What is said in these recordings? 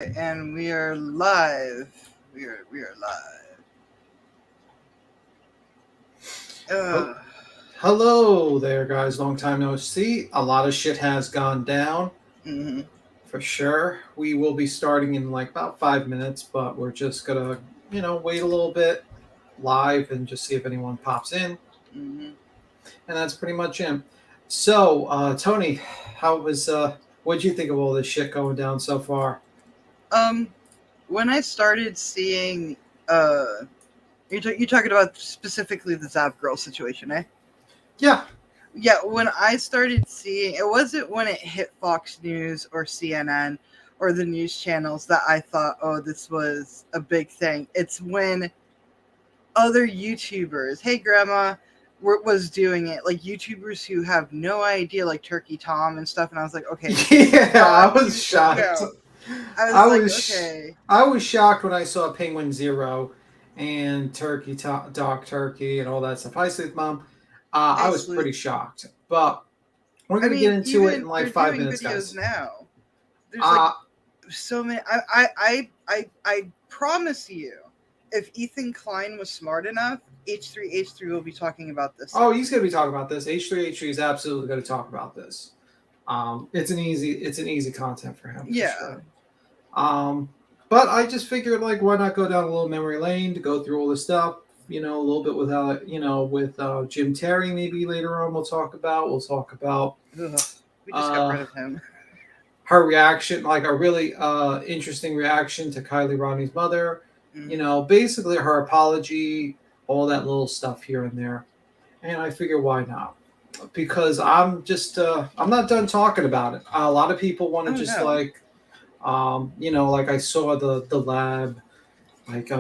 And we are live. We are live. Oh, Ugh. hello there, guys. Long time no see. A lot of shit has gone down Mm-hmm. for sure. We will be starting in like about 5 minutes, but we're just gonna, wait a little bit live and just see if anyone pops in, Mm-hmm. and that's pretty much it. So, Tony, what'd you think of all this shit going down so far? Um, when I started seeing, you're talking about specifically the Zav Girl situation, eh? Yeah, Yeah, when I started seeing, it wasn't when it hit Fox News or CNN or the news channels that I thought, oh, this was a big thing. It's when other YouTubers, hey grandma, was doing it, like YouTubers who have no idea, like Turkey Tom and stuff, and I was like, okay, this is yeah, I not was too, shocked. no. I I was like, was okay, I was shocked when I saw Penguin Zero and Doc Turkey and all that stuff. Hi, Sleep Mom. I hey was Sleuth. pretty shocked, but we're I gonna get mean, into it in even like they're five doing minutes, videos guys. now. There's like Uh so many. I promise you, if Ethan Klein was smart enough, H3H3 will be talking about this oh, soon. he's gonna be talking about this. H3 is absolutely gonna talk about this. It's an easy content for him for Yeah, sure. Um, but I just figured, like, why not go down a little memory lane to go through all this stuff, a little bit with Jim Terry, maybe later on we'll talk about ugh, we just got uh, rid of him. her reaction, like a really interesting reaction to Kylie Rodney's mother, Mm-hmm. basically her apology, all that little stuff here and there. And I figure, why not? Because I'm not done talking about it. A lot of people want to Oh just no. like, like I saw the lab, like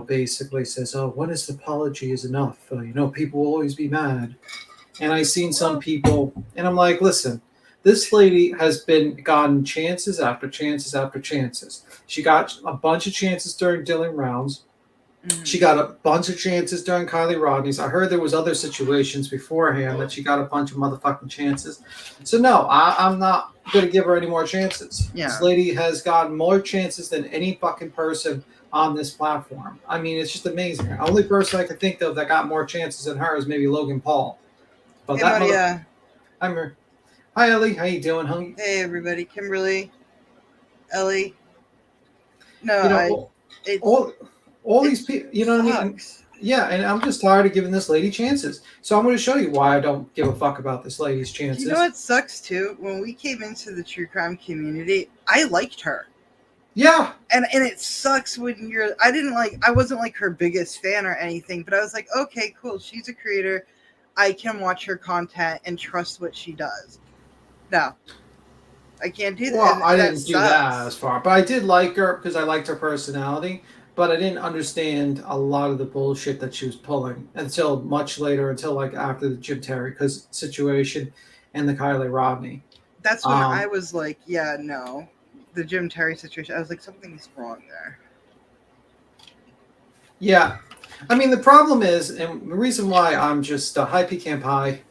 basically says, oh, when is the apology is enough? People will always be mad. And I seen some Well, people, and I'm like, listen, this lady has been gotten chances after chances after chances. She got a bunch of chances during Dylan Rounds. She mm-hmm. got a bunch of chances during Kylie Rodney's. I heard there was other situations beforehand that she got a bunch of motherfucking chances. So no, I'm not gonna give her any more chances. This Yeah. lady has gotten more chances than any fucking person on this platform. I mean, it's just amazing. The only person I can think of that got more chances than her is maybe Logan Paul. But Hey that mother, Maria. I'm her. Hi Ellie, how you doing, honey? Hey everybody. Kimberly. Ellie. No, You know, I. all It's all, all it these people. You know what I mean? And sucks. yeah, and I'm just tired of giving this lady chances. So I'm going to show you why I don't give a fuck about this lady's You know chances. what sucks too? When we came into the true crime community, I liked her. Yeah, And it sucks when you're I wasn't like her biggest fan or anything, but I was like, okay, cool, she's a creator. I can watch her content and trust what she does. No, I can't do that, well, and I that didn't do that as sucks. far, but I did like her because I liked her personality. But I didn't understand a lot of the bullshit that she was pulling until much later, until like after the Jim Terry cause situation and the Kylie Rodney. That's when I Um, was like, yeah, no. The Jim Terry situation, I was like, something's wrong there. yeah, I mean the problem is, and the reason why I'm just high camp high.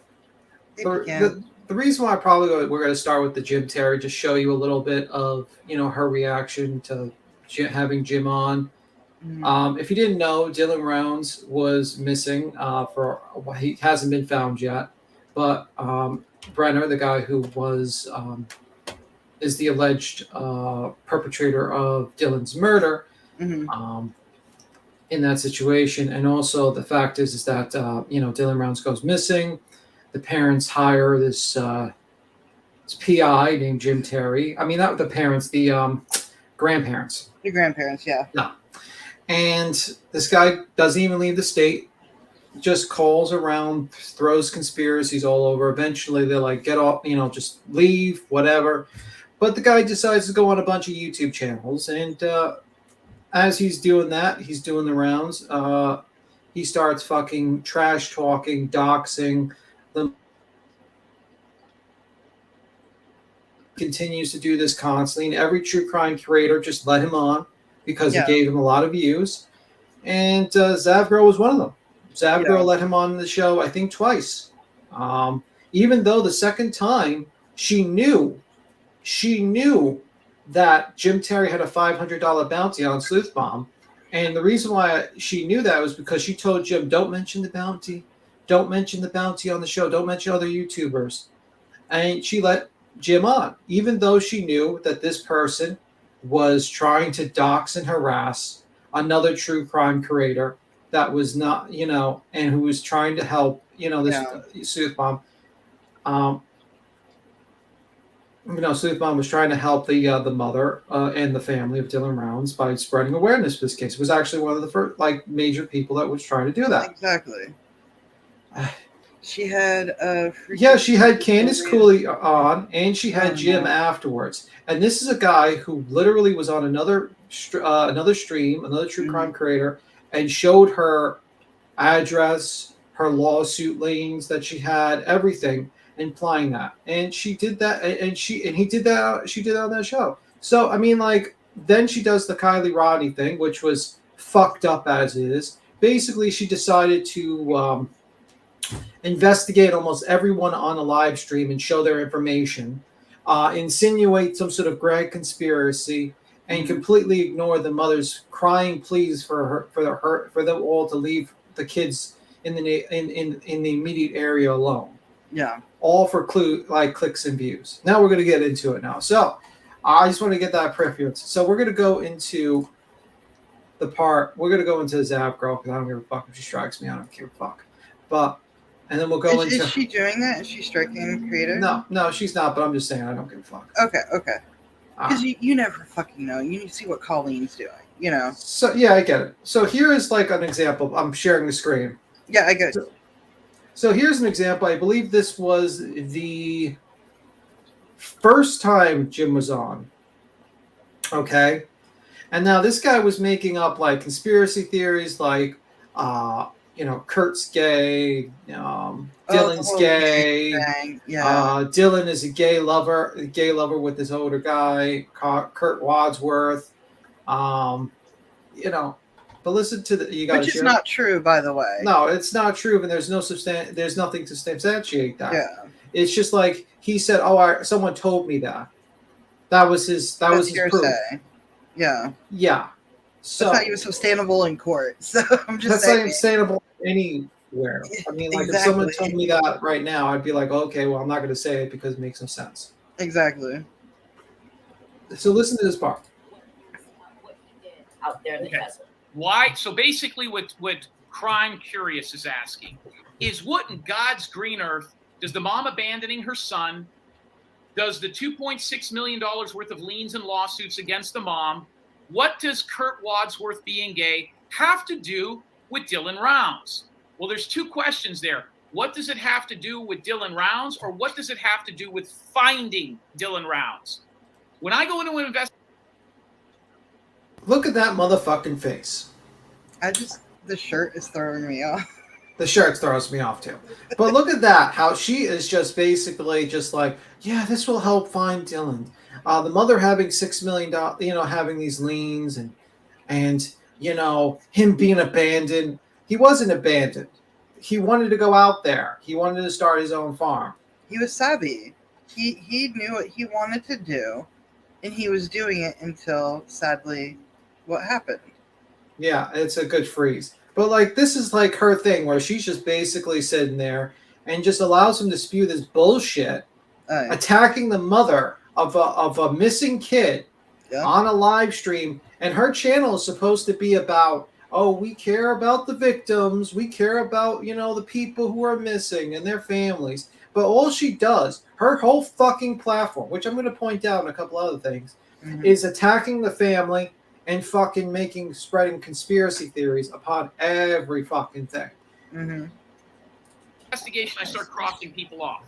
Hey, the, Pecan. the the reason why we're going to start with the Jim Terry, just show you a little bit of her reaction to having Jim on. Mm, If you didn't know, Dylan Rounds was missing for he hasn't been found yet, but Brenner, the guy who was is the alleged perpetrator of Dylan's murder, mm-hmm. um, in that situation, and also the fact is that Dylan Rounds goes missing. The parents hire this PI named Jim Terry. I mean, not the parents, the grandparents. The grandparents, yeah. No. And this guy doesn't even leave the state, just calls around, throws conspiracies all over. Eventually, they're like, get off, just leave, whatever. But the guy decides to go on a bunch of YouTube channels. And as he's doing that, he's doing the rounds. He starts fucking trash talking, doxing the continues to do this constantly, and every true crime creator just let him on because it Yeah, gave him a lot of views. And Zav Girl was one of them. Zav Girl yeah. let him on the show, I think, twice. Even though the second time she knew that Jim Terry had a $500 bounty on Sleuth Bomb. And the reason why she knew that was because she told Jim, don't mention the bounty. Don't mention the bounty on the show. Don't mention other YouTubers. And she let Jim on, even though she knew that this person was trying to dox and harass another true crime creator that was not, and who was trying to help, this Sleuth Bomb. Sleuth Bomb was trying to help the mother and the family of Dylan Rounds by spreading awareness for this case. It was actually one of the first, major people that was trying to do that. Exactly. She had she had Candace Cooley on, and she had Jim afterwards. And this is a guy who literally was on another stream, another true crime creator, and showed her address, her lawsuit liens that she had, everything, implying that. And she did that, and he did that. She did that on that show. So I mean, then she does the Kylie Rodney thing, which was fucked up as is. Basically, she decided to investigate almost everyone on a live stream and show their information, insinuate some sort of grand conspiracy, and completely ignore the mother's crying pleas for them all to leave the kids in the immediate area alone. Yeah. All for clicks and views. Now we're going to get into it now. So I just want to get that preference. So we're going to go into the part. We're going to go into Zav Girl because I don't give a fuck if she strikes me. I don't give a fuck. And then we'll go into. Is she doing that? Is she striking creator? No, she's not. But I'm just saying I don't give a fuck. Okay. Because you never fucking know. You need to see what Colleen's doing. So yeah, I get it. So here is an example. I'm sharing the screen. Yeah, I get it. So here's an example. I believe this was the first time Jim was on. Okay. And now this guy was making up conspiracy theories Kurt's gay, Dylan's gay. Yeah. Dylan is a gay lover with this older guy, Kurt Wadsworth. But listen to which is not true, by the way. No, it's not true, and there's nothing to substantiate that. Yeah. It's just he said, someone told me that. That was his proof. Yeah. Yeah. So that's not even sustainable in court. So I'm just saying. That's not sustainable anywhere. I mean, exactly. If someone told me that right now, I'd be like, okay, well, I'm not going to say it because it makes no sense. Exactly. So listen to this part. Out there in the desert. Why? So basically, what Crime Curious is asking is, what in God's green earth does the mom abandoning her son, does the $2.6 million worth of liens and lawsuits against the mom, what does Kurt Wadsworth being gay have to do with Dylan Rounds? Well, there's two questions there. What does it have to do with Dylan Rounds, or what does it have to do with finding Dylan Rounds? When I go into an investigation, look at that motherfucking face. The shirt is throwing me off. The shirt throws me off too. But look at that, how she is just basically yeah, this will help find Dylan. The mother having $6 million, having these liens and him being abandoned. He wasn't abandoned. He wanted to go out there. He wanted to start his own farm. He was savvy. He knew what he wanted to do, and he was doing it until, sadly, what happened. Yeah, it's a good freeze. But this is her thing where she's just basically sitting there and just allows him to spew this bullshit, attacking the mother of a missing kid on a live stream. And her channel is supposed to be about, we care about the victims. We care about, the people who are missing and their families. But all she does, her whole fucking platform, which I'm going to point out in a couple other things, is attacking the family and fucking spreading conspiracy theories upon every fucking thing. Investigation, I start crossing people off.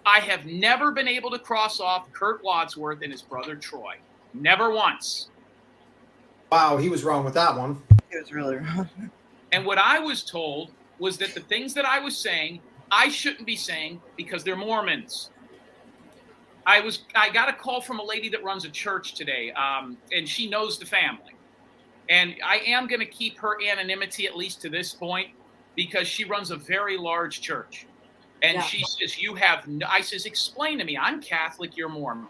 I have never been able to cross off Kurt Wadsworth and his brother Troy. Never once. Wow, he was wrong with that one. He was really wrong. And what I was told was that the things that I was saying, I shouldn't be saying because they're Mormons. I got a call from a lady that runs a church today, and she knows the family. And I am going to keep her anonymity, at least to this point, because she runs a very large church. And she says, I says, explain to me. I'm Catholic, you're Mormon.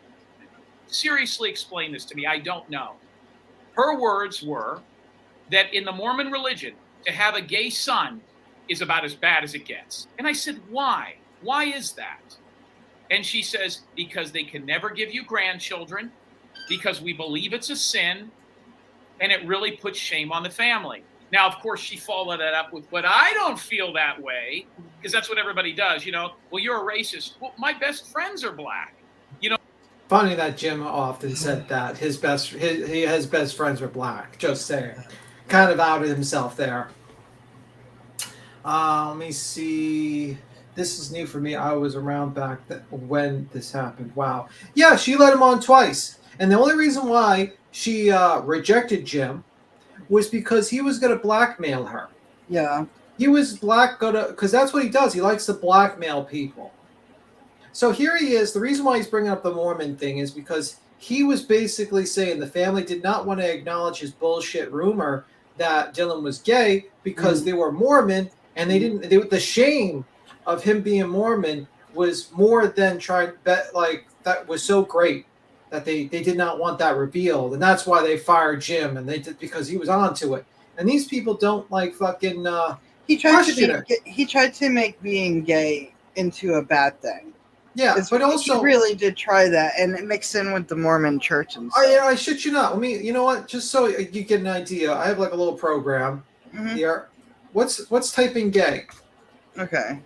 seriously explain this to me. I don't know. Her words were that in the Mormon religion, to have a gay son is about as bad as it gets. And I said, why? Why is that? And she says, because they can never give you grandchildren, because we believe it's a sin, and it really puts shame on the family. Now, of course, she followed that up with, but I don't feel that way, because that's what everybody does. You know, well, you're a racist. Well, my best friends are black. You know, Funny that Jim often said that his best friends were black. Just saying, kind of outed himself there. Let me see. This is new for me. I was around back when this happened. Wow. Yeah, she let him on twice, and the only reason why she rejected Jim was because he was going to blackmail her. Yeah. He was because that's what he does. He likes to blackmail people. So here he is. The reason why he's bringing up the Mormon thing is because he was basically saying the family did not want to acknowledge his bullshit rumor that Dylan was gay because they were Mormon, and they didn't. The shame of him being Mormon was more than that was so great that they did not want that revealed, and that's why they fired Jim, and they did because he was onto it. And these people don't like fucking. He tried to make being gay into a bad thing. Yeah, but also he really did try that, and it mixed in with the Mormon church and stuff. I shit you not. Let me. You know what? Just so you get an idea, I have like a little program here. What's typing gay? Okay.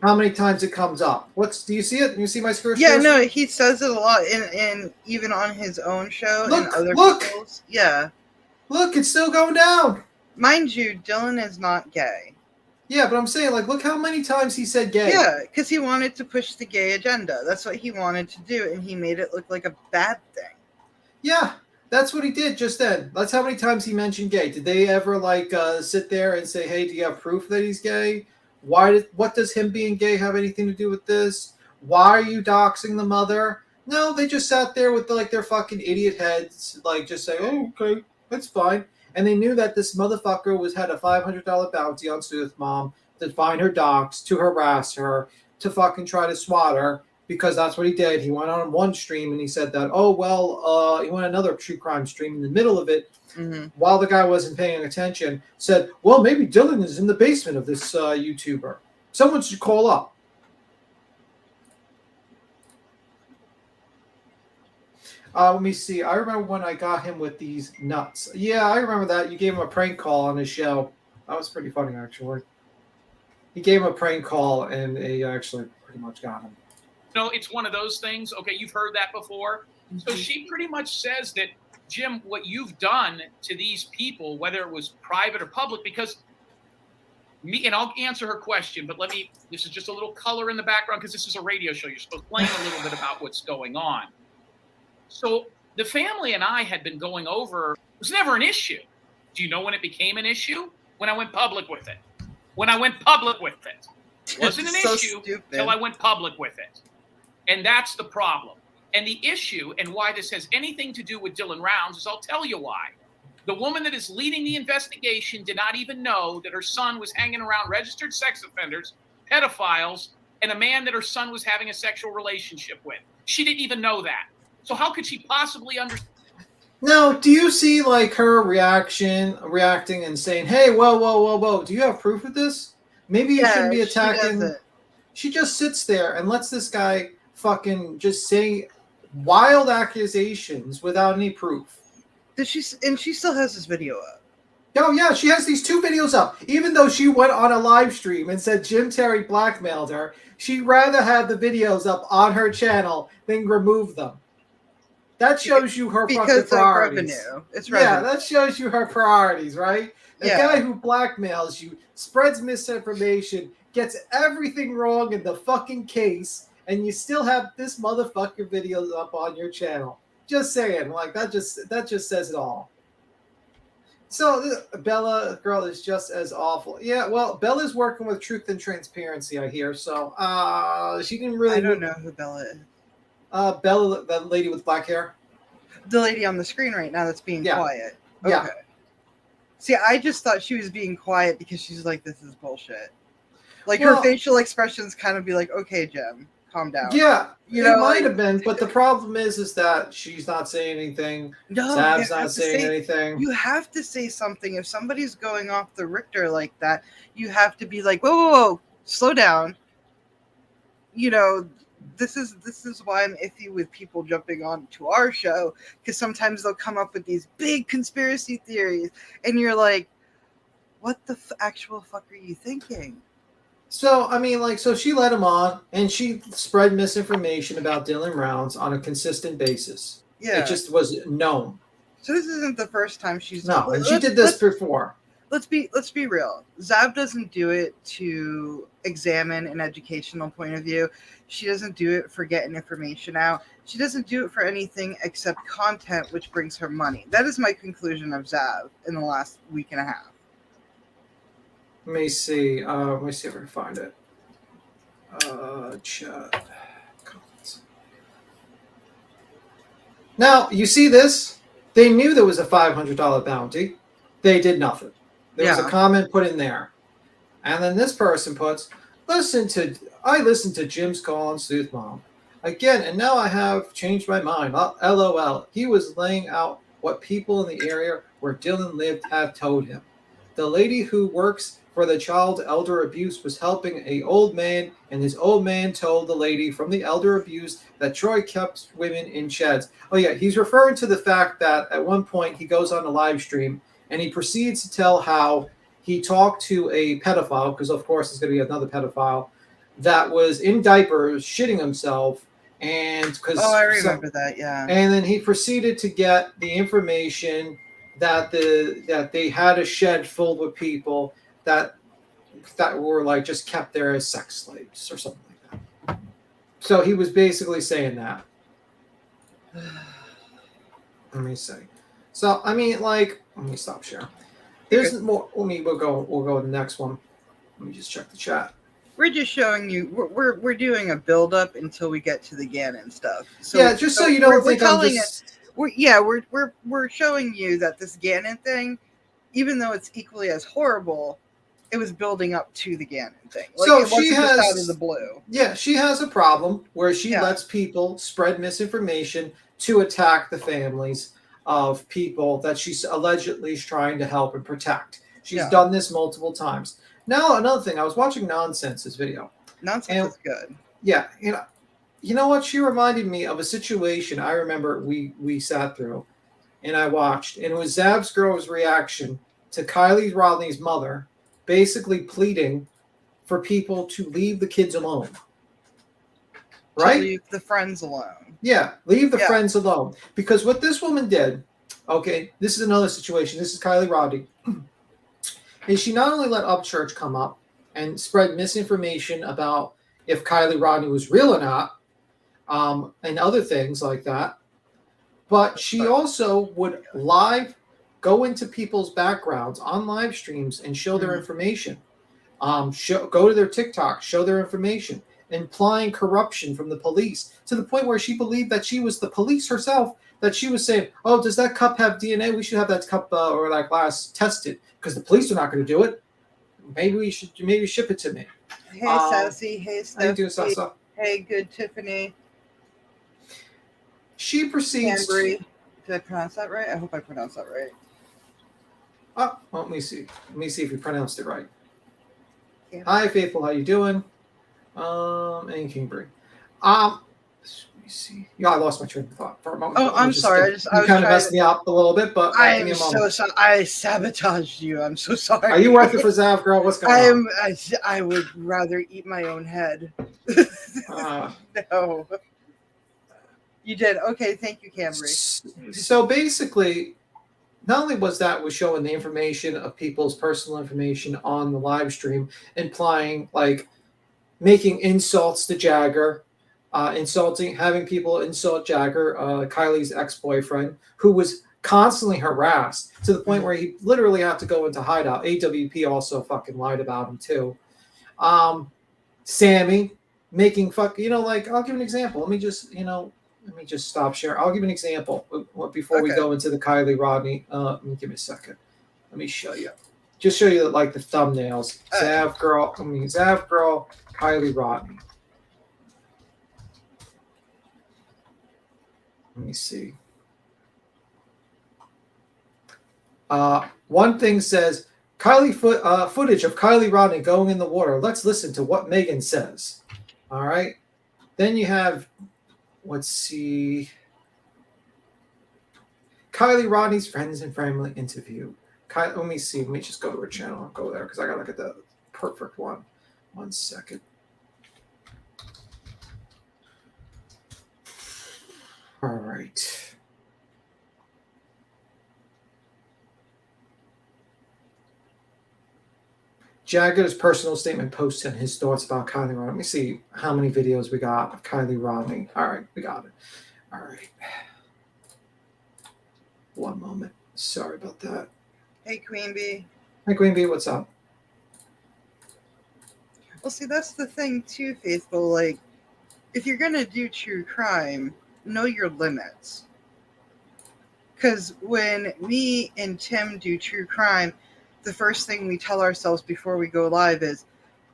How many times it comes up? Do you see it? Do you see my screen? Yeah, no, he says it a lot, in even on his own show and other people's. Yeah. Look, it's still going down. Mind you, Dylan is not gay. Yeah, but I'm saying, like, look how many times he said gay. Yeah, because he wanted to push the gay agenda. That's what he wanted to do, and he made it look like a bad thing. Yeah, that's what he did just then. That's how many times he mentioned gay. Did they ever, sit there and say, hey, do you have proof that he's gay? What does him being gay have anything to do with this? Why are you doxing the mother? No, they just sat there with, their fucking idiot heads, just say, oh, okay, that's fine. And they knew that this motherfucker had a $500 bounty on Sooth Mom to find her docs, to harass her, to fucking try to swat her, because that's what he did. He went on one stream and he said that, he went another true crime stream in the middle of it, while the guy wasn't paying attention, said, well, maybe Dylan is in the basement of this YouTuber. Someone should call up. Let me see. I remember when I got him with these nuts. Yeah, I remember that. You gave him a prank call on his show. That was pretty funny, actually. He gave him a prank call, and he actually pretty much got him. No, it's one of those things. Okay, you've heard that before. So she pretty much says that, Jim, what you've done to these people, whether it was private or public, because and I'll answer her question, but this is just a little color in the background because this is a radio show. You're supposed to explain a little bit about what's going on. So the family and I had been going over, it was never an issue. Do you know when it became an issue? When I went public with it. It wasn't an issue until I went public with it. And that's the problem. And the issue, and why this has anything to do with Dylan Rounds, is I'll tell you why. The woman that is leading the investigation did not even know that her son was hanging around registered sex offenders, pedophiles, and a man that her son was having a sexual relationship with. She didn't even know that. So how could she possibly understand? No, do you see her reacting and saying, hey, whoa, do you have proof of this? Maybe you shouldn't be attacking. She just sits there and lets this guy fucking just say wild accusations without any proof. She still has this video up. Oh, yeah, she has these 2 videos up. Even though she went on a live stream and said Jim Terry blackmailed her, she'd rather have the videos up on her channel than remove them. That shows you her fucking priorities. Revenue. It's revenue. Yeah, that shows you her priorities, right? The guy who blackmails you, spreads misinformation, gets everything wrong in the fucking case, and you still have this motherfucker videos up on your channel. Just saying, that just says it all. So Bella Girl is just as awful. Yeah, well, Bella's working with Truth and Transparency, I hear. So she didn't really. I don't know who Bella is. Bella, the lady with black hair. The lady on the screen right now that's being quiet. Okay. Yeah. See, I just thought she was being quiet because she's like, this is bullshit. Her facial expressions kind of be like, okay, Jim, calm down. Yeah, You it know, might like, have been, but the problem is that she's not saying anything. no, Zav's you have not to saying say, anything. you have to say something. If somebody's going off the Richter like that, you have to be like, whoa, whoa, whoa, slow down. You know, this is why I'm iffy with people jumping on to our show, because sometimes they'll come up with these big conspiracy theories, and you're like, what the actual fuck are you thinking? So, I mean, like, so she let him on, and she spread misinformation about Dylan Rounds on a consistent basis. Yeah. It just was known. So this isn't the first time she's No, and she did this before. Let's be real. Zav doesn't do it to examine an educational point of view. She doesn't do it for getting information out. She doesn't do it for anything except content, which brings her money. That is my conclusion of Zav in the last week and a half. Let me see. Let me see if I can find it. Chat. Comments. Now, you see this? They knew there was a $500 bounty. They did nothing. There was a comment put in there. And then this person puts, I listened to Jim's call on Sooth Mom. Again, and now I have changed my mind. LOL. He was laying out what people in the area where Dylan lived had told him. The lady who works for the child elder abuse was helping an old man, and his old man told the lady from the elder abuse that Troy kept women in sheds. Oh yeah, he's referring to the fact that at one point he goes on a live stream and he proceeds to tell how he talked to a pedophile, because of course there's going to be another pedophile, that was in diapers, shitting himself, and because I remember that, yeah. And then he proceeded to get the information that they had a shed filled with people that were like just kept there as sex slaves or something like that. So he was basically saying that. Let me see. So I mean, like, let me stop sharing. There's more. We'll go to the next one. Let me just check the chat. We're just showing you. We're doing a build up until we get to the Gannon stuff. So, yeah, just so you don't think I'm just. We're showing you that this Gannon thing, even though it's equally as horrible, it was building up to the Gannon thing. Like, So it wasn't she just has out of the blue. Yeah, she has a problem where she lets people spread misinformation to attack the families of people that she's allegedly trying to help and protect. She's done this multiple times. Now, another thing, I was watching Nonsense's video. Nonsense is good. Yeah, you know what? She reminded me of a situation I remember we sat through, and I watched, and it was Zav Girl's reaction to Kylie Rodney's mother, basically pleading for people to leave the kids alone. Right? To leave the friends alone. Yeah, leave the friends alone. Because what this woman did, okay, this is another situation. This is Kylie Rodney. And she not only let Upchurch come up and spread misinformation about if Kylie Rodney was real or not, and other things like that, but she also would go into people's backgrounds on live streams and show their information. Go to their TikTok, show their information, implying corruption from the police, to the point where she believed that she was the police herself, that she was saying, oh, does that cup have DNA? We should have that cup or that glass tested, because the police are not going to do it. Maybe ship it to me. Hey, Sassy. Hey, Stephanie. How you doing, Sasa? Hey, good Tiffany. She proceeds. Did I pronounce that right? I hope I pronounced that right. Oh, well, let me see. Let me see if you pronounced it right. Yeah. Hi, Faithful. How you doing? And Kingbury. Let me see. Yeah, I lost my train of thought for a moment. Oh, I'm sorry. You kind of messed me up a little bit, but I am so sorry. I sabotaged you. I'm so sorry. Are you working for Zav Girl? What's going on? I would rather eat my own head. No. You did. Okay, thank you, Camry. So basically, not only was showing the information of people's personal information on the live stream, implying, like, making insults to Jagger, having people insult Jagger, Kylie's ex-boyfriend, who was constantly harassed to the point where he literally had to go into hideout. AWP also fucking lied about him too. Sammy making like, I'll give an example. Let me just stop sharing. I'll give an example before we go into the Kylie Rodney. Let me give me a second. Let me show you. Just show you like the thumbnails. Zav Girl, Kylie Rodney. Let me see. One thing says footage of Kylie Rodney going in the water. Let's listen to what Megan says. All right. Then you have, let's see, Kylie Rodney's friends and family interview. Let me see. Let me just go to her channel. I'll go there because I got to look at the perfect one. 1 second. All right. Jagger's personal statement posts and his thoughts about Kylie Rodney. Let me see how many videos we got of Kylie Rodney. All right, we got it. All right. One moment. Sorry about that. Hey, Queen Bee. Hey, Queen Bee, what's up? Well, see, that's the thing too, Faithful. Like, if you're gonna do true crime, know your limits. Because when me and Tim do true crime, the first thing we tell ourselves before we go live is,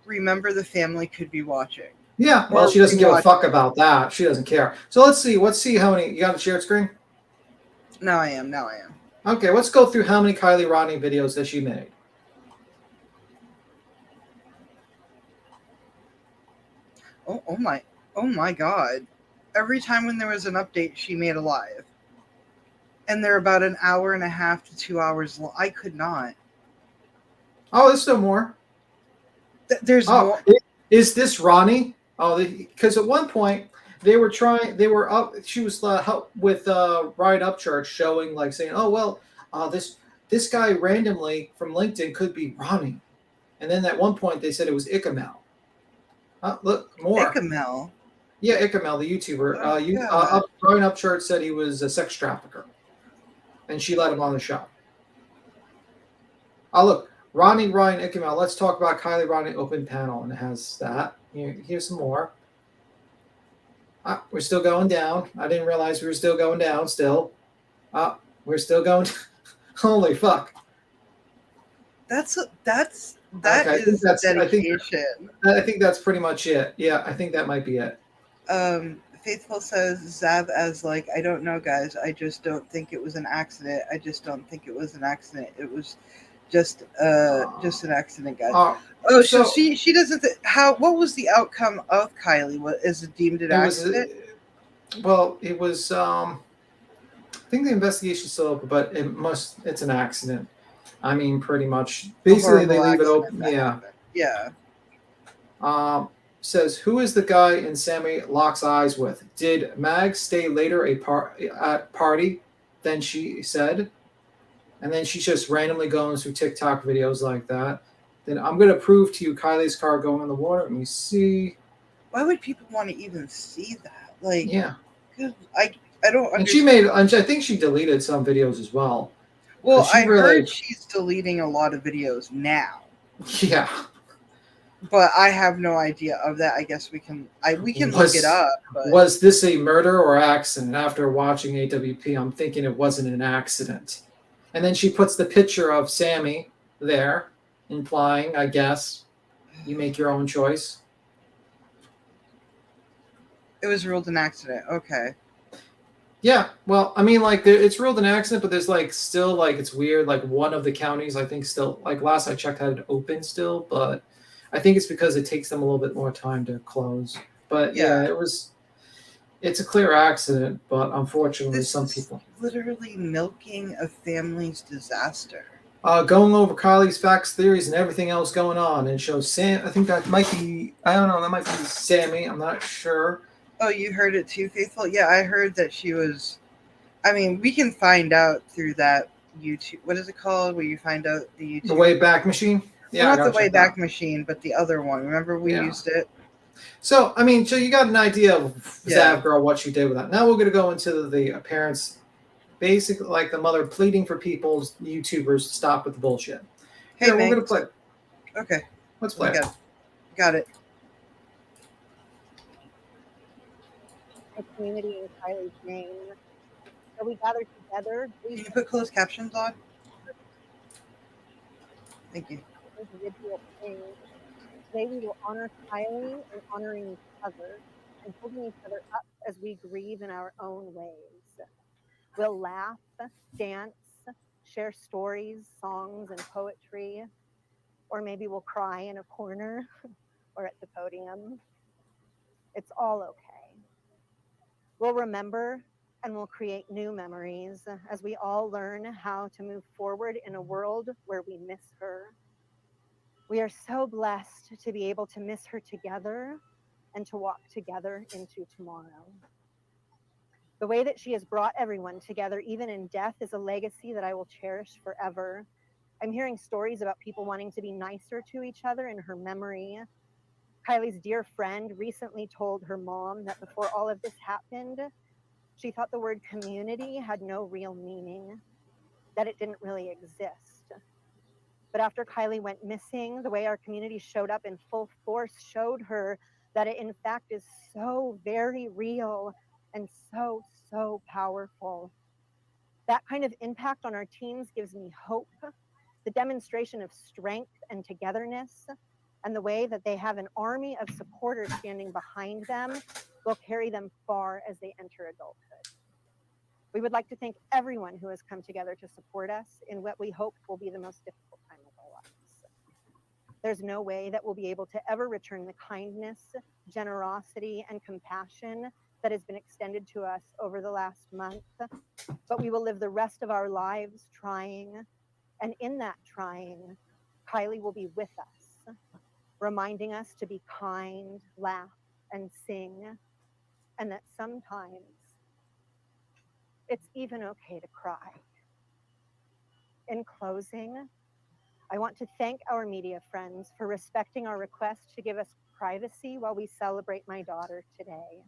remember the family could be watching. Yeah, well, she doesn't give a fuck about that. She doesn't care. So let's see. Let's see how many. You got a shared screen? Now I am. Okay, let's go through how many Kylie Rodney videos that she made. Oh my God. Every time when there was an update, she made a live. And they're about an hour and a half to 2 hours long. I could not. Oh, there's still more. There's more. Is this Ronnie? Oh, because at one point they were trying. They were up. She was help with Ride Up Church, showing like saying, "Oh well, this guy randomly from LinkedIn could be Ronnie," and then at one point they said it was Ikamel. Look more. Ikamel. Yeah, Ikamel, the YouTuber. Ride Up Church said he was a sex trafficker, and she let him on the show. Oh look. Ronnie Ryan Ikamel. Let's talk about Kylie Rodney open panel, and it has that. Here's some more. We're still going down. I didn't realize we were still going down. Still, we're still going. Holy fuck! That is dedication. I think that's pretty much it. Yeah, I think that might be it. Faithful says Zav as like, I don't know, guys. I just don't think it was an accident. I just don't think it was an accident. It was just an accident, guys. So she doesn't. What was the outcome of Kylie? What is it deemed an accident? It was. I think the investigation's still open, but it's an accident. I mean, pretty much. Basically, they leave it open. Yeah. Yeah. Says, who is the guy in Sammy locks eyes with? Did Mag stay later at party than she said? And then she's just randomly going through TikTok videos like that. Then I'm going to prove to you Kylie's car going in the water. Let me see. Why would people want to even see that? Like, yeah. I don't understand. And I think she deleted some videos as well. Well, I heard she's deleting a lot of videos now. Yeah. But I have no idea of that. I guess we can look it up. But. Was this a murder or accident? After watching AWP, I'm thinking it wasn't an accident. And then she puts the picture of Sammy there, implying, I guess, you make your own choice. It was ruled an accident. Okay. Yeah, well, I mean, like, it's ruled an accident, but there's, like, still, like, it's weird. Like, one of the counties, I think, still, like, last I checked, had it open still, but I think it's because it takes them a little bit more time to close. But, yeah it's a clear accident, but unfortunately, some people... literally milking a family's disaster. Going over Kylie's facts, theories, and everything else going on. And it shows Sam... I think that might be... I don't know, that might be Sammy. I'm not sure. Oh, you heard it too, Faithful? Yeah, I heard that she was... I mean, we can find out through that YouTube... What is it called? Where you find out the YouTube... The Wayback Machine? Yeah, well, not the Wayback Machine, but the other one. Remember we used it? So, I mean, so you got an idea of Zav Girl, what she did with that. Now we're going to go into the parents, basically like the mother pleading for people's YouTubers to stop with the bullshit. Hey, we're going to play. Okay. Let's play it. Got it. A community in Kylie's name. So we gather together. Can you put closed captions on? Thank you. Today we will honor Kylie and honoring each other and holding each other up as we grieve in our own ways. We'll laugh, dance, share stories, songs, and poetry, or maybe we'll cry in a corner or at the podium. It's all okay. We'll remember and we'll create new memories as we all learn how to move forward in a world where we miss her. We are so blessed to be able to miss her together and to walk together into tomorrow. The way that she has brought everyone together, even in death, is a legacy that I will cherish forever. I'm hearing stories about people wanting to be nicer to each other in her memory. Kylie's dear friend recently told her mom that before all of this happened, she thought the word community had no real meaning, that it didn't really exist. But after Kylie went missing, the way our community showed up in full force showed her that it in fact is so very real and so, so powerful. That kind of impact on our teens gives me hope, the demonstration of strength and togetherness, and the way that they have an army of supporters standing behind them will carry them far as they enter adulthood. We would like to thank everyone who has come together to support us in what we hope will be the most difficult time of our lives. There's no way that we'll be able to ever return the kindness, generosity, and compassion that has been extended to us over the last month, but we will live the rest of our lives trying, and in that trying, Kylie will be with us, reminding us to be kind, laugh, and sing, and that sometimes it's even okay to cry. In closing, I want to thank our media friends for respecting our request to give us privacy while we celebrate my daughter today.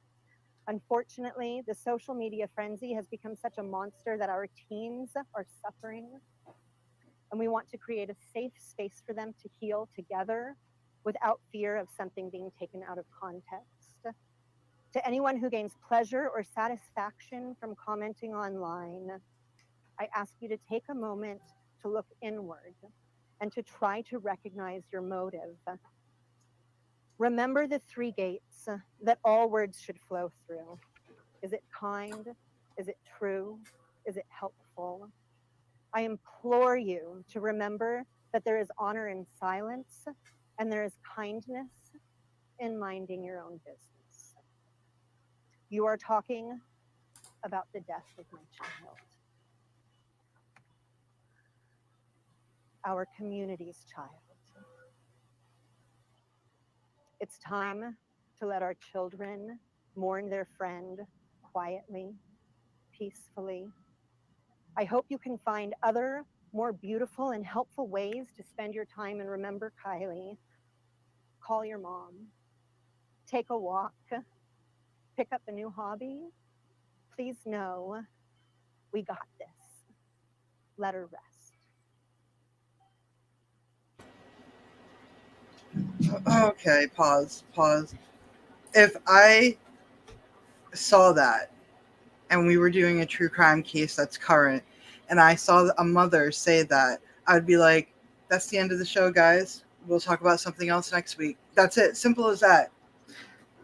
Unfortunately, the social media frenzy has become such a monster that our teens are suffering, and we want to create a safe space for them to heal together without fear of something being taken out of context. To anyone who gains pleasure or satisfaction from commenting online, I ask you to take a moment to look inward and to try to recognize your motive. Remember the three gates that all words should flow through. Is it kind? Is it true? Is it helpful? I implore you to remember that there is honor in silence and there is kindness in minding your own business. You are talking about the death of my child, our community's child. It's time to let our children mourn their friend quietly, peacefully. I hope you can find other, more beautiful and helpful ways to spend your time and remember Kylie. Call your mom, take a walk, pick up a new hobby. Please know we got this. Let her rest. Okay, pause. If I saw that and we were doing a true crime case that's current and I saw a mother say that, I would be like, that's the end of the show, guys. We'll talk about something else next week. That's it. Simple as that.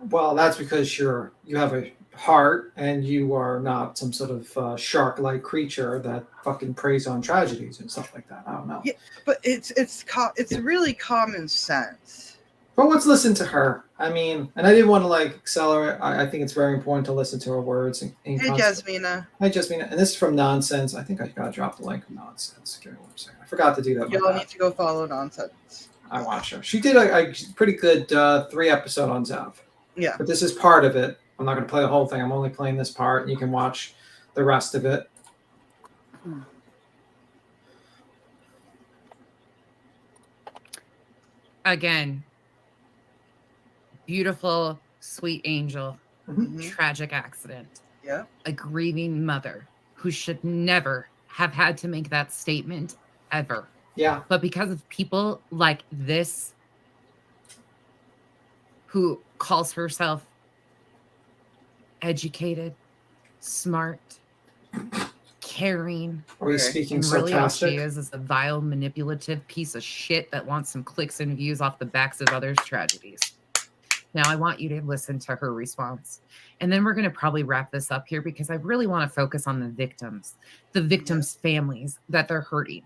Well, that's because you have a heart and you are not some sort of shark-like creature that fucking preys on tragedies and stuff like that. I don't know. Yeah, but it's really common sense. But let's listen to her. I mean, and I didn't want to like accelerate. I think it's very important to listen to her words. Hey, Jasmina. Hi, Jasmina. And this is from Nonsense. I think I got to drop the link of Nonsense. Give me 1 second. I forgot to do that. Y'all need to go follow Nonsense. I watch her. She did a pretty good 3-episode on Zav. Yeah. But this is part of it. I'm not going to play the whole thing. I'm only playing this part. And you can watch the rest of it. Again, beautiful, sweet angel, tragic accident. Yeah. A grieving mother who should never have had to make that statement ever. Yeah. But because of people like this, who calls herself educated, smart, caring. Are we speaking and really all sarcastic? she is a vile, manipulative piece of shit that wants some clicks and views off the backs of others' tragedies. Now, I want you to listen to her response. And then we're going to probably wrap this up here because I really want to focus on the victims' families that they're hurting.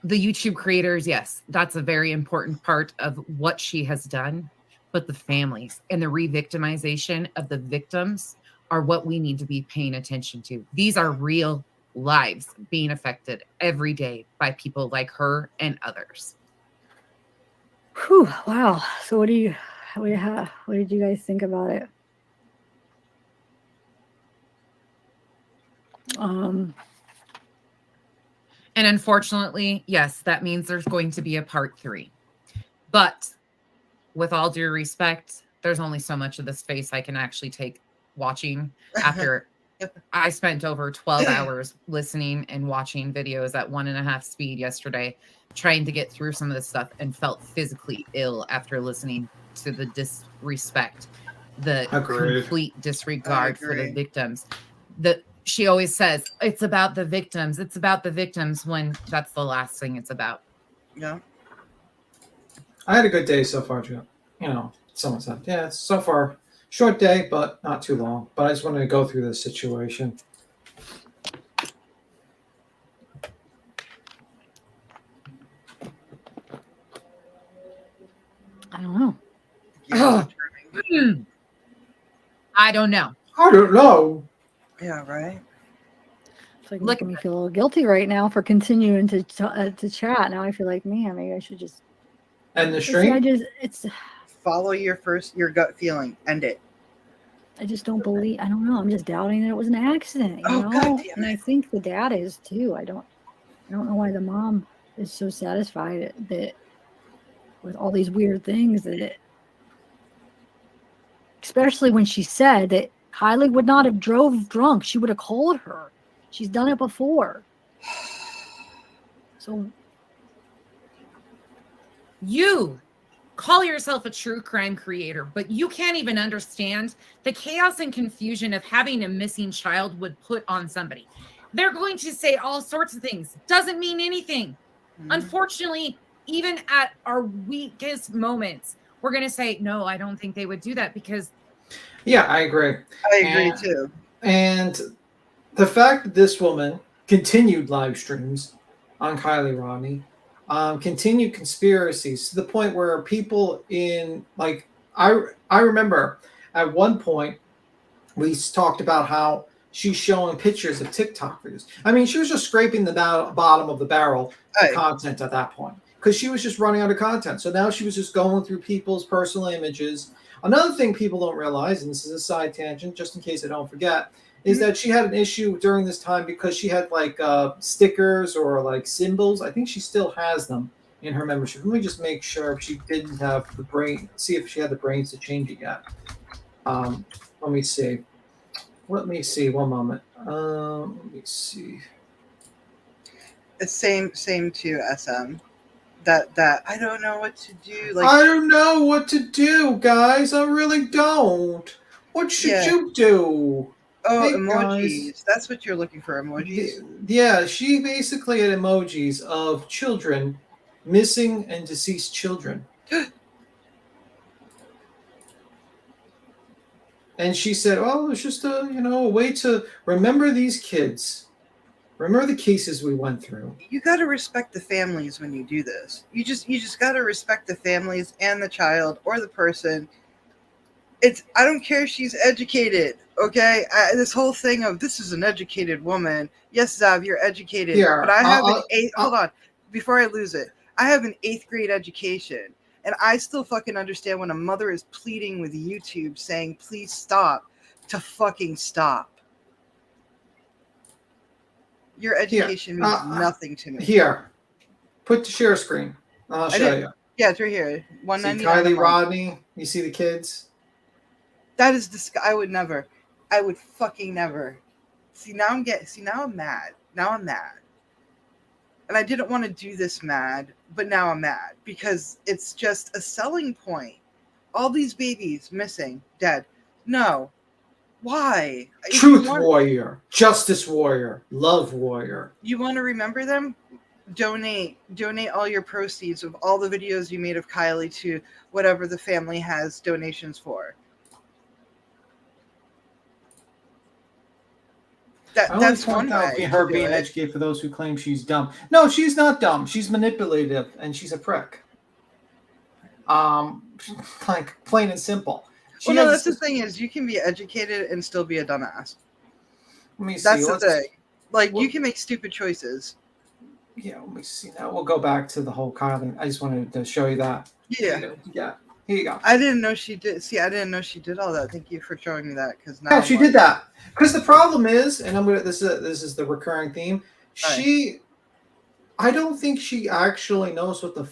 The YouTube creators, yes, that's a very important part of what she has done. But the families and the re-victimization of the victims are what we need to be paying attention to. These are real lives being affected every day by people like her and others. Whew, wow. So what did you guys think about it? And unfortunately, yes, that means there's going to be a part 3. But with all due respect, there's only so much of the space I can actually take watching after I spent over 12 hours listening and watching videos at 1.5 speed yesterday, trying to get through some of this stuff, and felt physically ill after listening to the disrespect, the complete disregard for the victims. She always says, it's about the victims. It's about the victims, when that's the last thing it's about. Yeah. I had a good day so far, Joe. You know, someone said, yeah, so far, short day, but not too long. But I just wanted to go through this situation. I don't know. Yeah, I don't know. I don't know. Yeah, right. It's like making me feel a little guilty right now for continuing to chat. Now I feel like, man, maybe I should just end the stream. It's follow your gut feeling. End it. I just don't believe. I don't know. I'm just doubting that it was an accident. You know? God damn it. And I think the dad is too. I don't know why the mom is so satisfied that with all these weird things that, especially when she said that Kylie would not have drove drunk. She would have called her. She's done it before. So you call yourself a true crime creator, but you can't even understand the chaos and confusion of having a missing child would put on somebody. They're going to say all sorts of things. Doesn't mean anything. Mm-hmm. Unfortunately, even at our weakest moments, we're going to say, no, I don't think they would do that because... Yeah, I agree. I agree too. And the fact that this woman continued live streams on Kylie Rodney, continued conspiracies to the point where people in, like, I remember at one point we talked about how she's showing pictures of TikTok videos. I mean, she was just scraping the bottom of the barrel of content at that point because she was just running out of content. So now she was just going through people's personal images. Another thing people don't realize, and this is a side tangent, just in case I don't forget, is that she had an issue during this time because she had like stickers or like symbols. I think she still has them in her membership. Let me just make sure if she didn't have the brain, see if she had the brains to change it yet. Let me see. One moment. Let me see. It's same to SM. That I don't know what to do. Like, I don't know what to do, guys. I really don't. What should you do? Oh, hey, emojis. Guys. That's what you're looking for, emojis? Yeah, she basically had emojis of children, missing and deceased children. And she said, oh, it's just a way to remember these kids. Remember the cases we went through. You got to respect the families when you do this. You just got to respect the families and the child or the person. I don't care if she's educated, okay? This whole thing of this is an educated woman. Yes, Zav, you're educated. Yeah, but I have hold on, before I lose it. I have an 8th grade education, and I still fucking understand when a mother is pleading with YouTube saying, please stop, to fucking stop. Your education means nothing to me. Here, put the share screen. I'll show you. Yeah, it's right here. See Kylie Rodney. You see the kids? That is I would never. I would fucking never. Now I'm mad. Now I'm mad. And I didn't want to do this mad, but now I'm mad because it's just a selling point. All these babies missing, dead. No. Why? Truth warrior, justice warrior, love warrior. You want to remember them? donate all your proceeds of all the videos you made of Kylie to whatever the family has donations for. I always That's point one out way her to do being it. educated for those who claim she's dumb. No, she's not dumb. She's manipulative and she's a prick. Like plain and simple. She Well, no, has that's the thing is you can be educated and still be a dumbass. Let me see. That's the thing. Like, well, you can make stupid choices. Yeah, let me see. Now we'll go back to the whole Kylie. I just wanted to show you that. Yeah. Yeah. Here you go. I didn't know she did. See, I didn't know she did all that. Thank you for showing me that. Because now Yeah, I'm she like, did that. Because the problem is, and I'm gonna. This is the recurring theme. Right. I don't think she actually knows what the.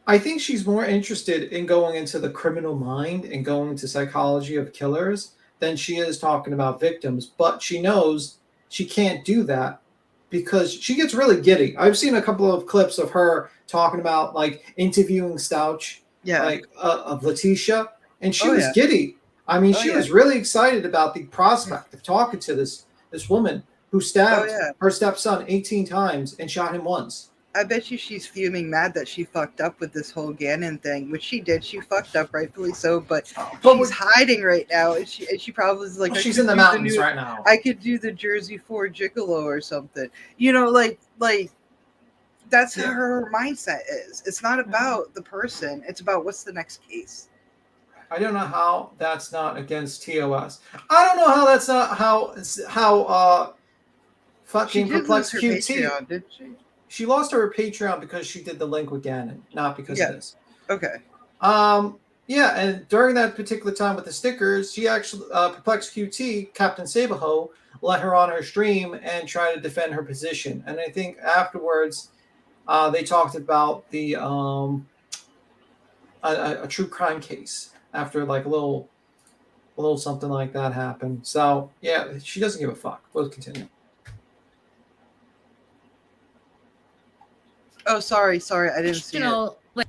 I think she's more interested in going into the criminal mind and going into psychology of killers than she is talking about victims. But she knows she can't do that because she gets really giddy. I've seen a couple of clips of her talking about like interviewing Stouch, Yeah. of Letitia, and she Oh, was yeah. giddy. I mean, Oh, she yeah. was really excited about the prospect of talking to this woman who stabbed Oh, yeah. her stepson 18 times and shot him once. I bet you she's fuming mad that she fucked up with this whole Gannon thing, which she did. She fucked up, rightfully so, but she's hiding right now. And she probably is like, well, she's in the mountains right now. I could do the Jersey 4 gigolo or something. You know, like that's how her mindset is. It's not about the person. It's about what's the next case. I don't know how that's not against TOS. I don't know how that's not how fucking She did Perplexed lose her QT. Patreon, did she? She lost her Patreon because she did the link with Gannon, not because of this. Okay. Yeah, and during that particular time with the stickers, she actually Perplexed QT, Captain Sabaho, let her on her stream and try to defend her position. And I think afterwards, they talked about the a true crime case after like a little something like that happened. So yeah, she doesn't give a fuck. We'll continue. Oh, sorry, I didn't see it. Like,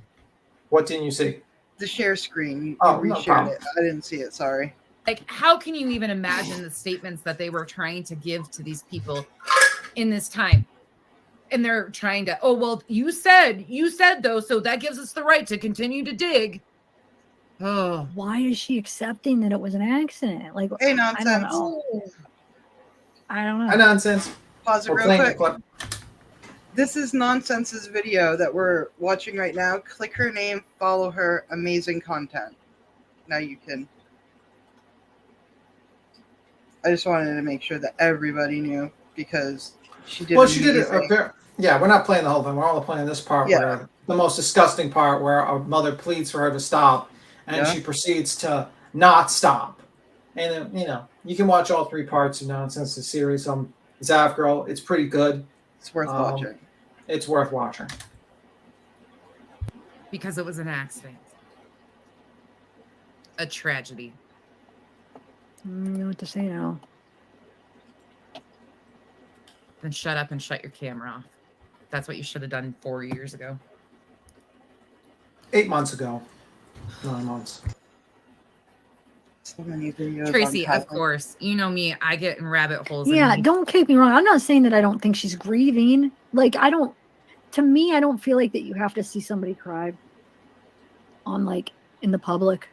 what didn't you see? The share screen. You no reshared problem. it. I didn't see it. Sorry. like, how can you even imagine the statements that they were trying to give to these people in this time? And they're trying to, oh, well, you said though, so that gives us the right to continue to dig. Oh, Why is she accepting that it was an accident? Like, Hey, nonsense. I don't know. Nonsense. Pause it We're real playing quick. the clip. This is Nonsense's video that we're watching right now. Click her name, follow her. Amazing content. Now you can. I just wanted to make sure that everybody knew because she did. Well, she did it. amazing. Yeah, we're not playing the whole thing. We're only playing this part where the most disgusting part where a mother pleads for her to stop and she proceeds to not stop. And then, you can watch all 3 parts of Nonsense's series on Zav Girl. It's pretty good. It's worth watching. It's worth watching. because it was an accident. A tragedy. I don't know what to say now. Then shut up and shut your camera off. That's what you should have done 4 years ago. 8 months ago. 9 months. So many videos. Tracy, of course. You know me. I get in rabbit holes. Yeah, don't take me wrong. I'm not saying that I don't think she's grieving. Like, to me, I don't feel like that you have to see somebody cry on, like, in the public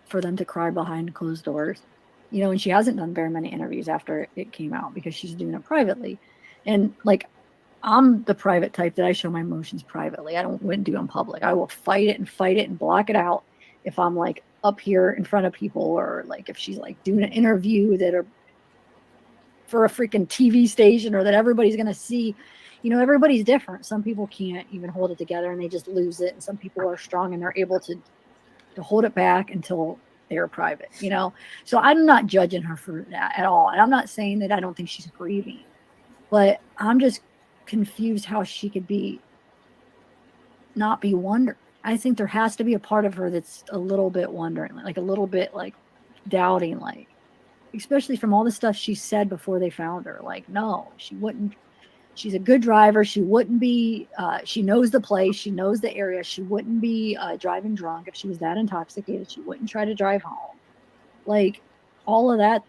for them to cry behind closed doors. You know, and she hasn't done very many interviews after it came out because she's doing it privately. And, like, I'm the private type that I show my emotions privately. I wouldn't do it in public. I will fight it and block it out if I'm, like, up here in front of people, or like if she's like doing an interview that are for a freaking TV station or that everybody's going to see. You know, everybody's different. Some people can't even hold it together and they just lose it. And some people are strong and they're able to hold it back until they're private, you know? So I'm not judging her for that at all. And I'm not saying that I don't think she's grieving, but I'm just confused how she could not be wondering. I think there has to be a part of her that's a little bit wondering, like a little bit like doubting, like, especially from all the stuff she said before they found her. Like, no, she wouldn't. She's a good driver. She wouldn't be, she knows the place. She knows the area. She wouldn't be driving drunk if she was that intoxicated. She wouldn't try to drive home. Like, all of that.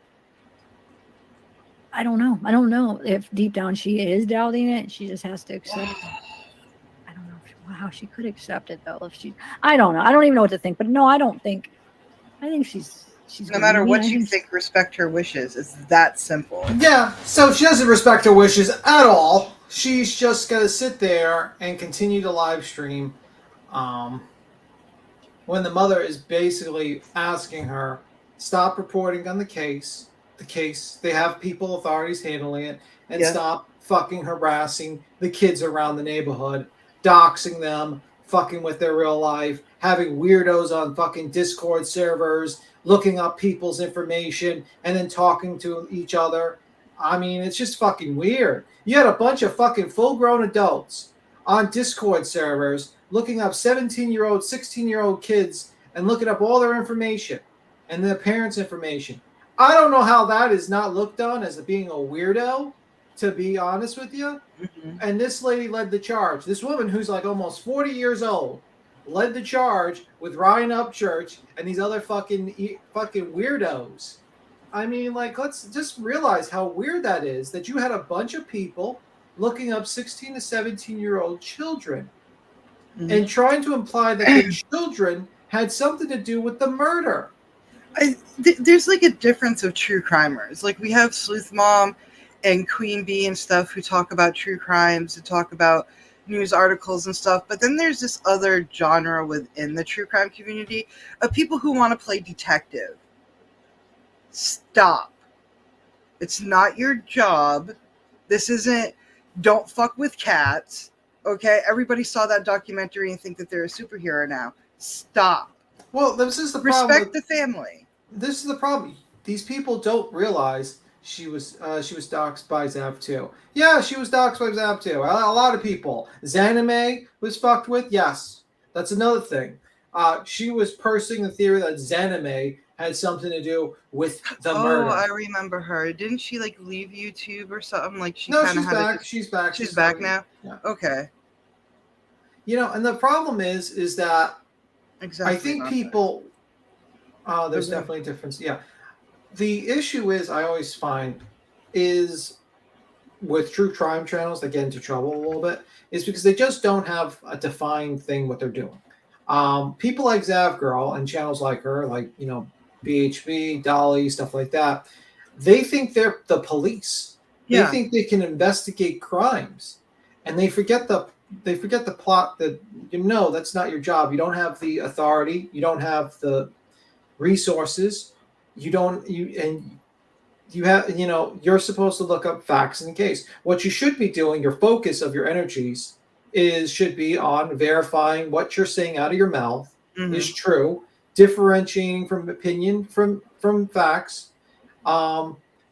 I don't know. I don't know if deep down she is doubting it. She just has to accept it. I don't know how she could accept it though. If she, I don't know. I don't even know what to think. But no, I don't think. I think she's No matter grieving. what I you think, respect her wishes. It's that simple. Yeah, so she doesn't respect her wishes at all. She's just gonna sit there and continue to live stream. When the mother is basically asking her, stop reporting on the case. They have people, authorities handling it, and Yeah. stop fucking harassing the kids around the neighborhood, doxing them, fucking with their real life, having weirdos on fucking Discord servers, looking up people's information, and then talking to each other. I mean, it's just fucking weird. You had a bunch of fucking full-grown adults on Discord servers looking up 17-year-old, 16-year-old kids and looking up all their information and their parents' information. I don't know how that is not looked on as being a weirdo, to be honest with you. Mm-hmm. And this lady led the charge. This woman who's like almost 40 years old led the charge with Ryan Upchurch and these other fucking weirdos. I mean, like, let's just realize how weird that is, that you had a bunch of people looking up 16 to 17-year-old children and trying to imply that the children had something to do with the murder. There's like a difference of true crimers. Like we have Sleuth Mom and Queen Bee and stuff who talk about true crimes and talk about news articles and stuff. But then there's this other genre within the true crime community of people who want to play detective. Stop. It's not your job. This isn't Don't Fuck with Cats. Okay, everybody saw that documentary and think that they're a superhero now. Stop. Well, this is the problem. Respect the family. This is the problem. These people don't realize she was doxxed by Zav too. Yeah, she was doxxed by Zav too. A lot of people. Zanime was fucked with. Yes, that's another thing. She was pursing the theory that Zanime had something to do with the murder. Oh, I remember her. Didn't she like leave YouTube or something? Like she No, kind of she's had. back. She's back. She's back now. Yeah. Okay. You know, and the problem is that Exactly. I think people. There's definitely a difference. Yeah. The issue is, I always find, is with true crime channels that get into trouble a little bit, is because they just don't have a defined thing what they're doing. People like Zav Girl and channels like her, like, you know, BHB, Dolly, stuff like that, they think they're the police. Yeah. They think they can investigate crimes, and they forget the plot that, you know, that's not your job. You don't have the authority. You don't have the resources. You're supposed to look up facts in the case. What you should be doing, your focus of your energies should be on verifying what you're saying out of your mouth is true, differentiating from opinion from facts,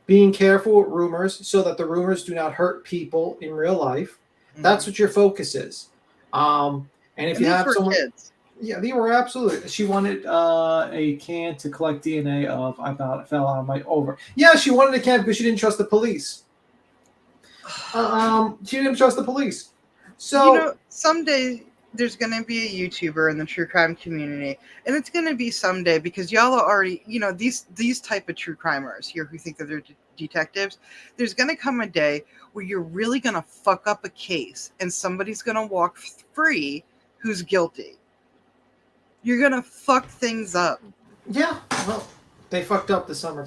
being careful with rumors so that the rumors do not hurt people in real life. That's what your focus is. And if you have someone, kids. yeah, they were absolutely. She wanted a can to collect DNA of. I thought it fell on my over. Yeah, she wanted a can because she didn't trust the police. She didn't trust the police. So, you know, someday there's going to be a YouTuber in the true crime community, and it's going to be someday because y'all are already, you know, these type of true crimers here who think that they're detectives. There's going to come a day where you're really going to fuck up a case, and somebody's going to walk free who's guilty. You're going to fuck things up. Yeah, well, they fucked up the Summer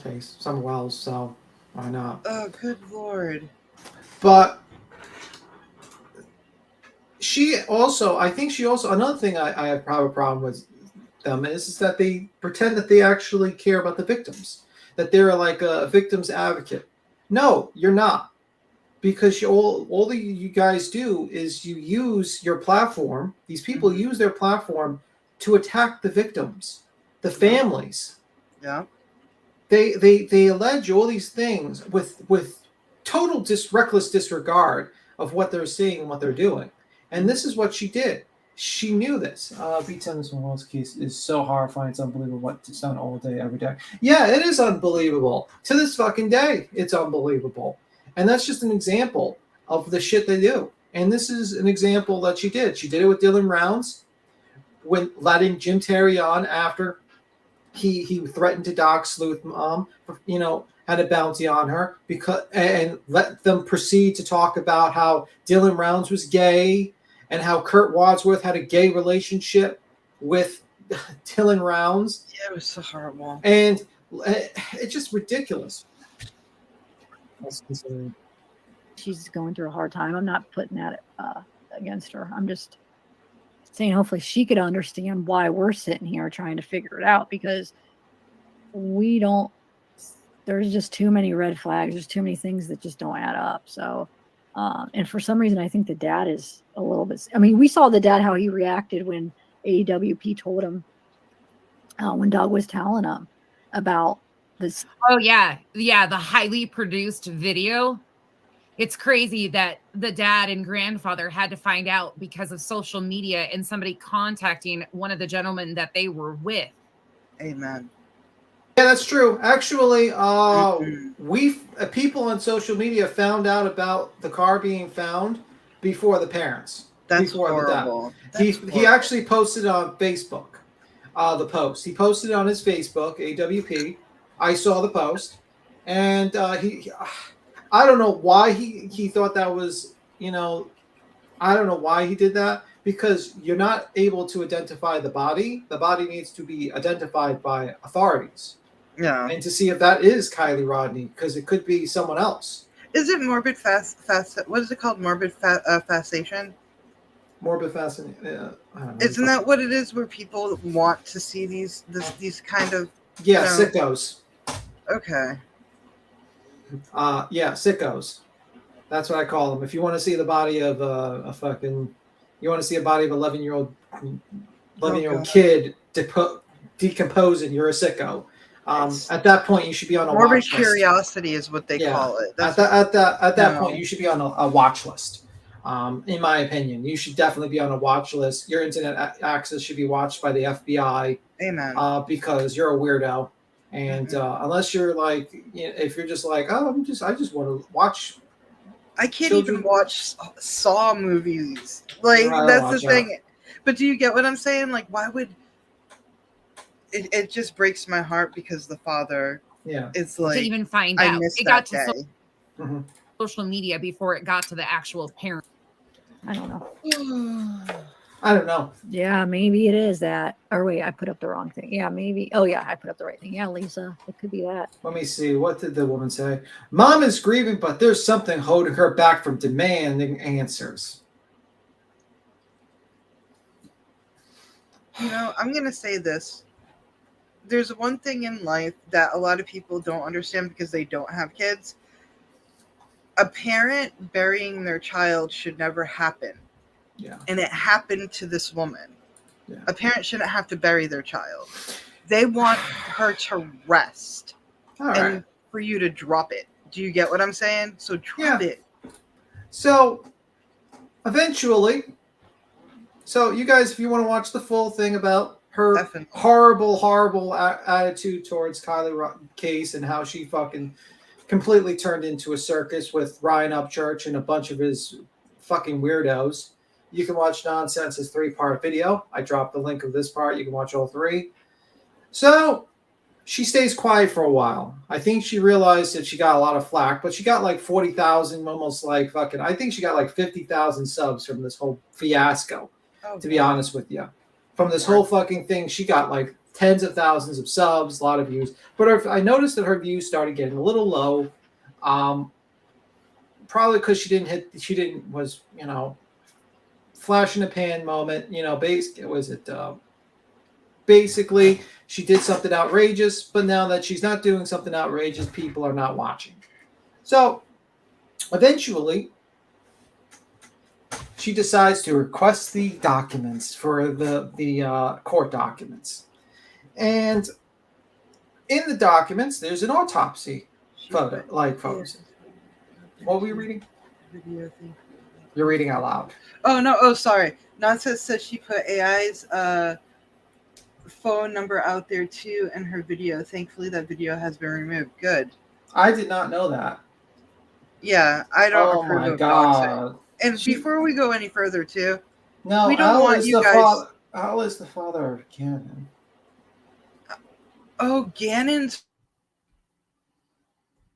Wells, so why not? Oh, good Lord. But I think another thing I have a problem with them is that they pretend that they actually care about the victims, that they're like a victim's advocate. No, you're not. Because all that you guys do is you use your platform. These people use their platform to attack the victims, the families. Yeah. They allege all these things with total reckless disregard of what they're seeing and what they're doing. And this is what she did. She knew this. B10 Wells case is so horrifying. It's unbelievable what's done all day, every day. Yeah, it is unbelievable. To this fucking day, it's unbelievable. And that's just an example of the shit they do. And this is an example that she did. She did it with Dylan Rounds, when letting Jim Terry on after he threatened to dox Sleuth Mom, for, you know, had a bounty on her because, and let them proceed to talk about how Dylan Rounds was gay and how Kurt Wadsworth had a gay relationship with Dylan Rounds. Yeah, it was so horrible. And it's just ridiculous. She's going through a hard time. I'm not putting that against her. I'm just saying hopefully she could understand why we're sitting here trying to figure it out, because we don't, there's just too many red flags. There's too many things that just don't add up. So, and for some reason, I think the dad is a little bit, I mean, we saw the dad, how he reacted when AEWP told him, when Doug was telling him about this. Oh, yeah. Yeah. The highly produced video. It's crazy that the dad and grandfather had to find out because of social media and somebody contacting one of the gentlemen that they were with. Amen. Yeah, that's true. Actually, people on social media found out about the car being found before the parents. That's before horrible. The dad. He actually posted on Facebook. The post. He posted it on his Facebook, AWP. I saw the post, and I don't know why he thought that was, I don't know why he did that, because you're not able to identify the body. The body needs to be identified by authorities. Yeah. And to see if that is Kylie Rodney, because it could be someone else. Is it morbid what is it called? Morbid fascination? Morbid fascination. I don't know. Isn't that what it is, where people want to see these kind of... Yeah, sickos. Okay. Yeah, sickos. That's what I call them. If you want to see the body of you want to see a body of 11-year-old kid decomposing, you're a sicko. At that point, you should be on a morbid watch curiosity list. Is what they call it. At that point, you should be on a watch list. In my opinion, you should definitely be on a watch list. Your internet access should be watched by the FBI. Amen. Because you're a weirdo. And unless you're like, if you're just like, oh, I just want to watch. I can't even watch Saw movies. Like, that's the thing. But do you get what I'm saying? Like, why would it just breaks my heart, because the father is like, to even find I out. missed It got that to day. social media before it got to the actual parent. I don't know. I don't know. Yeah, maybe it is that. Or wait, I put up the wrong thing. Yeah, maybe. Oh, yeah, I put up the right thing. Yeah, Lisa, it could be that. Let me see. What did the woman say? Mom is grieving, but there's something holding her back from demanding answers. I'm going to say this. There's one thing in life that a lot of people don't understand because they don't have kids. A parent burying their child should never happen. Yeah. And it happened to this woman. Yeah. A parent shouldn't have to bury their child. They want her to rest. And for you to drop it. Do you get what I'm saying? So drop it. So eventually, you guys, if you want to watch the full thing about her horrible attitude towards Kylie Rodney case and how she fucking completely turned into a circus with Ryan Upchurch and a bunch of his fucking weirdos, you can watch Nonsense's 3-part video. I dropped the link of this part. You can watch all 3. So she stays quiet for a while. I think she realized that she got a lot of flack, but she got like 40,000, almost like fucking, I think she got like 50,000 subs from this whole fiasco, to be honest with you. From this whole fucking thing, she got like tens of thousands of subs, a lot of views. But I noticed that her views started getting a little low. Probably because she was, flash in the pan moment, basically she did something outrageous, but now that she's not doing something outrageous, people are not watching. So eventually she decides to request the documents for the court documents. And in the documents, there's an autopsy photos. What were you reading? You're reading out loud. Oh, no. Oh, sorry. Nonsense says she put AI's phone number out there, too, in her video. Thankfully, that video has been removed. Good. I did not know that. Yeah, I don't approve of doxing. And before we go any further, too, we don't want you guys... Al is the father of Gannon. Oh, Gannon's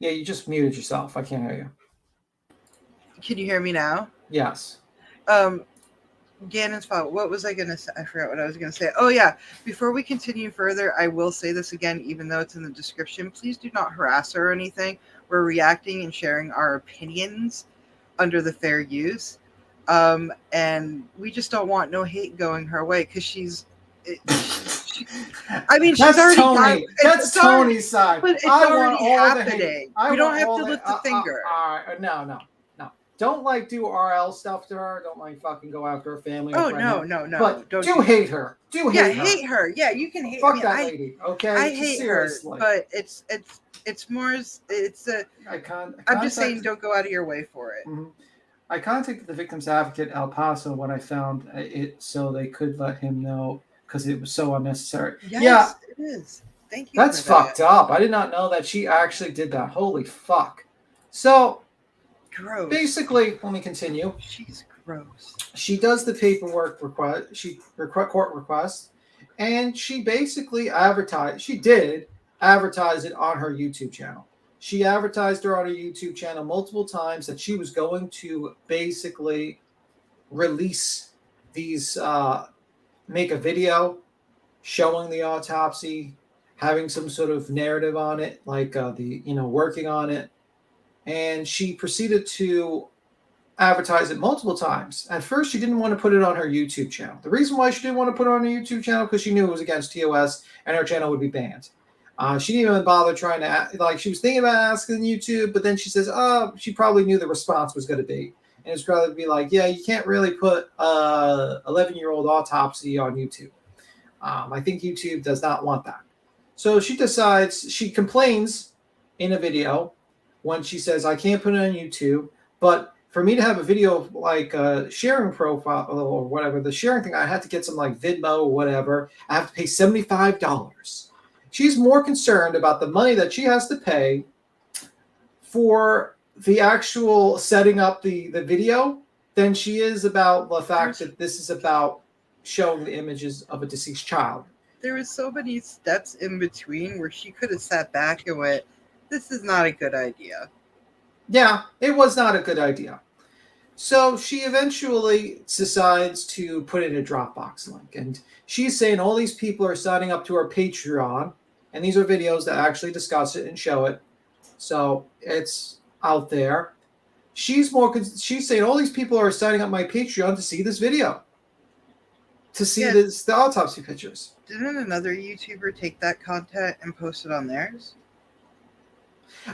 Yeah, you just muted yourself. I can't hear you. Can you hear me now? Yes. Gannon's fault. What was I going to say? I forgot what I was going to say. Oh, yeah. Before we continue further, I will say this again, even though it's in the description. Please do not harass her or anything. We're reacting and sharing our opinions under the fair use. And we just don't want no hate going her way because she's I mean, she's That's already Tony. got, That's it's already, Tony's side. but it's I already want all the hate. happening. I We don't want have all to lift the finger. No. Don't like do RL stuff to her. Don't like fucking go after her family. Oh, no. But don't do hate her. Yeah, hate her. Yeah, you can hate. Fuck that lady. Okay, I hate seriously. her, but it's more. It's a. I'm just saying, don't go out of your way for it. Mm-hmm. I contacted the victim's advocate El Paso when I found it, so they could let him know because it was so unnecessary. Yes, yeah, it is. Thank you. That's fucked up. I did not know that she actually did that. Holy fuck. So. Gross. Basically, let me continue. She's gross. She does the paperwork request. She court request, and she basically advertised. She did advertise it on her YouTube channel. She advertised her on her YouTube channel multiple times that she was going to basically release these, make a video showing the autopsy, having some sort of narrative on it, like working on it. And she proceeded to advertise it multiple times. At first, she didn't want to put it on her YouTube channel. The reason why she didn't want to put it on her YouTube channel because she knew it was against TOS and her channel would be banned. She didn't even bother trying to, she was thinking about asking YouTube, but then she says, she probably knew the response was going to be. And it's probably be like, yeah, you can't really put 11-year-old autopsy on YouTube. I think YouTube does not want that. So she complains in a video when she says, I can't put it on YouTube, but for me to have a video like a sharing profile or whatever, the sharing thing, I had to get some like Vidmo or whatever. I have to pay $75. She's more concerned about the money that she has to pay for the actual setting up the video than she is about the fact that this is about showing the images of a deceased child. There was so many steps in between where she could have sat back and went, this is not a good idea. Yeah, it was not a good idea. So she eventually decides to put in a Dropbox link. And she's saying all these people are signing up to her Patreon. And these are videos that actually discuss it and show it. So it's out there. She's saying all these people are signing up my Patreon to see this video. To see the autopsy pictures. Didn't another YouTuber take that content and post it on theirs?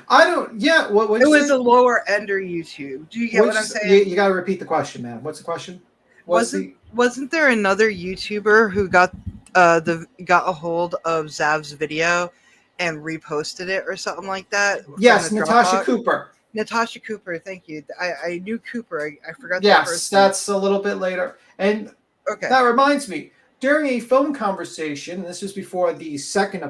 I don't. Yeah, what it was a lower ender YouTube. Do you get what I'm saying? You got to repeat the question, man. What's the question? Wasn't there another YouTuber who got got a hold of Zav's video and reposted it or something like that? Yes, Natasha Cooper. Natasha Cooper. Thank you. I knew Cooper. I forgot. Yes, that's a little bit later. And that reminds me. During a phone conversation, this was before the second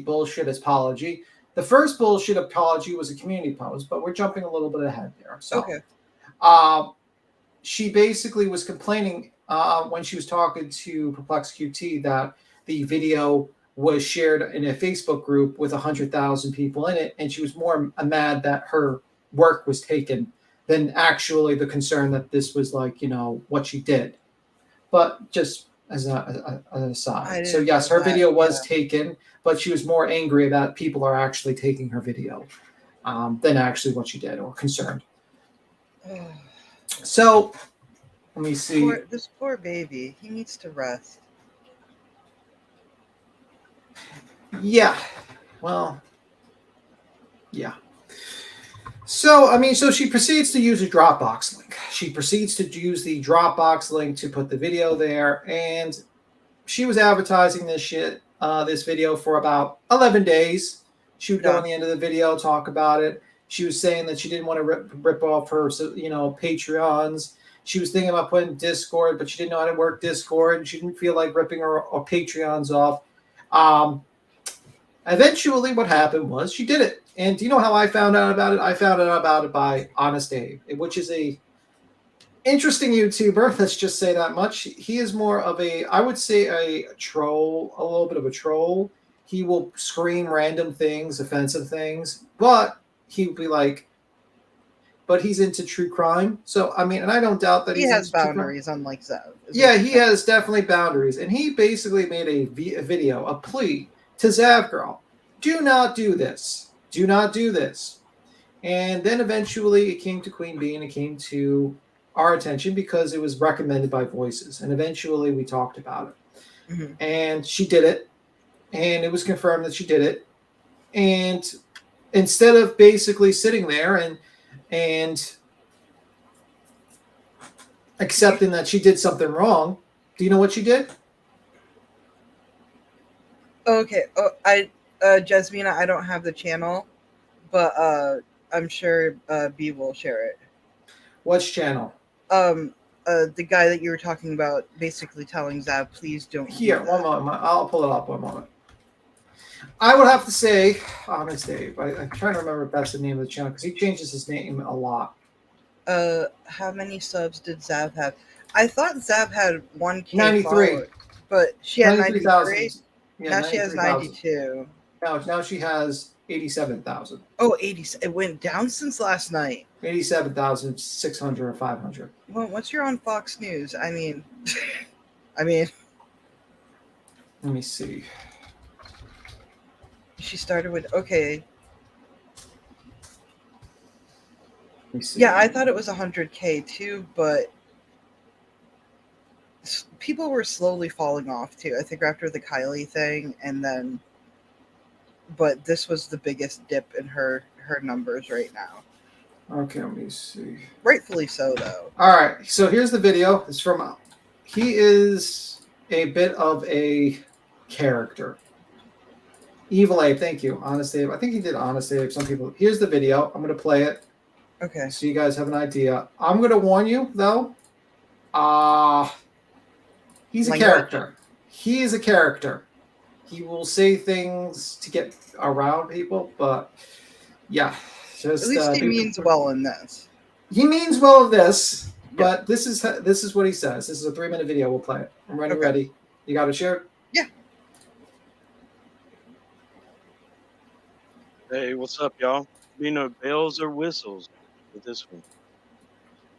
bullshit apology. The first bullshit apology was a community post, but we're jumping a little bit ahead there. So, she basically was complaining when she was talking to Perplex QT that the video was shared in a Facebook group with 100,000 people in it, and she was more mad that her work was taken than actually the concern that this was what she did. But just as an aside. So yes, her video was taken, but she was more angry that people are actually taking her video than actually what she did or concerned. So let me see. This poor baby, he needs to rest. Yeah. Well, yeah. So she proceeds to use a Dropbox link. She proceeds to use the Dropbox link to put the video there, and she was advertising this video for about 11 days. She would go on the end of the video, talk about it. She was saying that she didn't want to rip off her, Patreons. She was thinking about putting Discord, but she didn't know how to work Discord, and she didn't feel like ripping her Patreons off. Eventually, what happened was she did it. And do you know how I found out about it? I found out about it by Honest Abe, which is a interesting YouTuber. Let's just say that much. He is more of I would say a troll, a little bit of a troll. He will scream random things, offensive things, but he would be like, but he's into true crime. So I mean, and I don't doubt that He he's has into true crime. boundaries, unlike Zav. Yeah, he has definitely boundaries, and he basically made a video, a plea to Zav Girl: do not do this. Do not do this. And then eventually it came to Queen Bee, and it came to our attention because it was recommended by Voices, and eventually we talked about it. Mm-hmm. And she did it, and it was confirmed that she did it. And instead of basically sitting there and accepting that she did something wrong, do you know what she did? Okay. Oh, Jasmina, I don't have the channel, but I'm sure B will share it. Which channel? The guy that you were talking about, basically telling Zav, please don't. Here, do one moment. I'll pull it up. One moment. I would have to say, Honest Dave. I'm trying to remember if that's the name of the channel because he changes his name a lot. How many subs did Zav have? I thought Zav had 1K 93. followers, but she had 93. Yeah, now she has 92. Now she has 87,000. Oh, 80. It went down since last night. 87,600 or 500. Well, once you're on Fox News, I mean, Let me see. She started with, okay. Let me see. Yeah, I thought it was 100K too, but people were slowly falling off too. I think after the Kylie thing, and then, but this was the biggest dip in her numbers right now. Okay, let me see. Rightfully so, though. All right, so here's the video. It's from. He is a bit of a character. Evil Abe, thank you. Honest Abe. I think he did Honest Abe. Some people. Here's the video. I'm going to play it. Okay. So you guys have an idea. I'm going to warn you, though. He's a character. He is a character. He will say things to get around people, but yeah. Just, at least he means well in this. He means well in this, but this is what he says. This is a 3-minute video. We'll play it. I'm ready. Okay. Ready. You got to share it? Yeah. Hey, what's up, y'all? Be no bells or whistles with this one.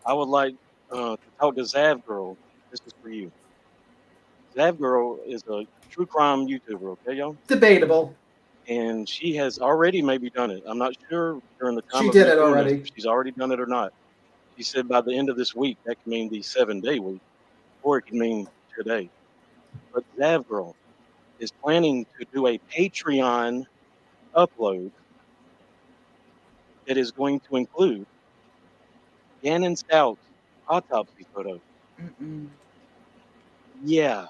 I would like to talk to Zav Girl. This is for you. Zav Girl is a true crime YouTuber, okay, y'all? Debatable. And she has already maybe done it. I'm not sure during the time She of did me it doing already. this if she's already done it or not. She said by the end of this week, that could mean the 7-day week, or it could mean today. But Zav Girl is planning to do a Patreon upload that is going to include Gannon Stout's autopsy photo. Mm-mm. Yeah,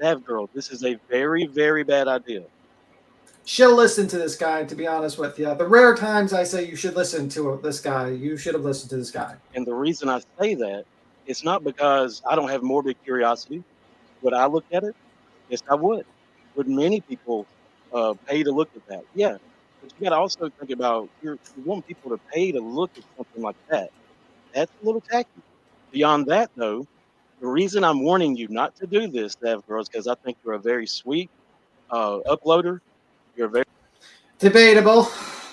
Zav Girl, this is a very, very bad idea. She'll listen to this guy, to be honest with you. The rare times I say you should listen to this guy, you should have listened to this guy. And the reason I say that, it's not because I don't have morbid curiosity. Would I look at it? Yes, I would. Would many people pay to look at that? Yeah. But you got to also think about you want people to pay to look at something like that. That's a little tacky. Beyond that, though, the reason I'm warning you not to do this, Zav Girl, is because I think you're a very sweet uploader. You're very Debatable.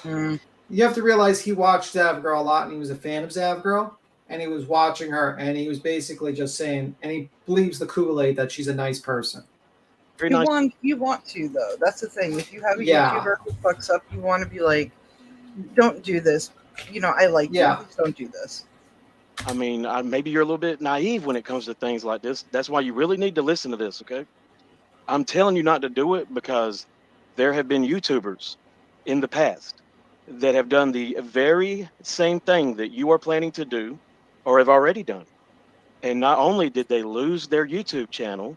Mm. You have to realize he watched Zav Girl a lot, and he was a fan of Zav Girl, and he was watching her, and he was basically just saying, and he believes the Kool-Aid that she's a nice person. very nice. You want to, though. That's the thing. If you have a Yeah. YouTuber who fucks up, you want to be like, don't do this. You know, I like you. Please don't do this. I mean, maybe you're a little bit naive when it comes to things like this. That's why you really need to listen to this, okay? I'm telling you not to do it because there have been YouTubers in the past that have done the very same thing that you are planning to do or have already done. And not only did they lose their YouTube channel,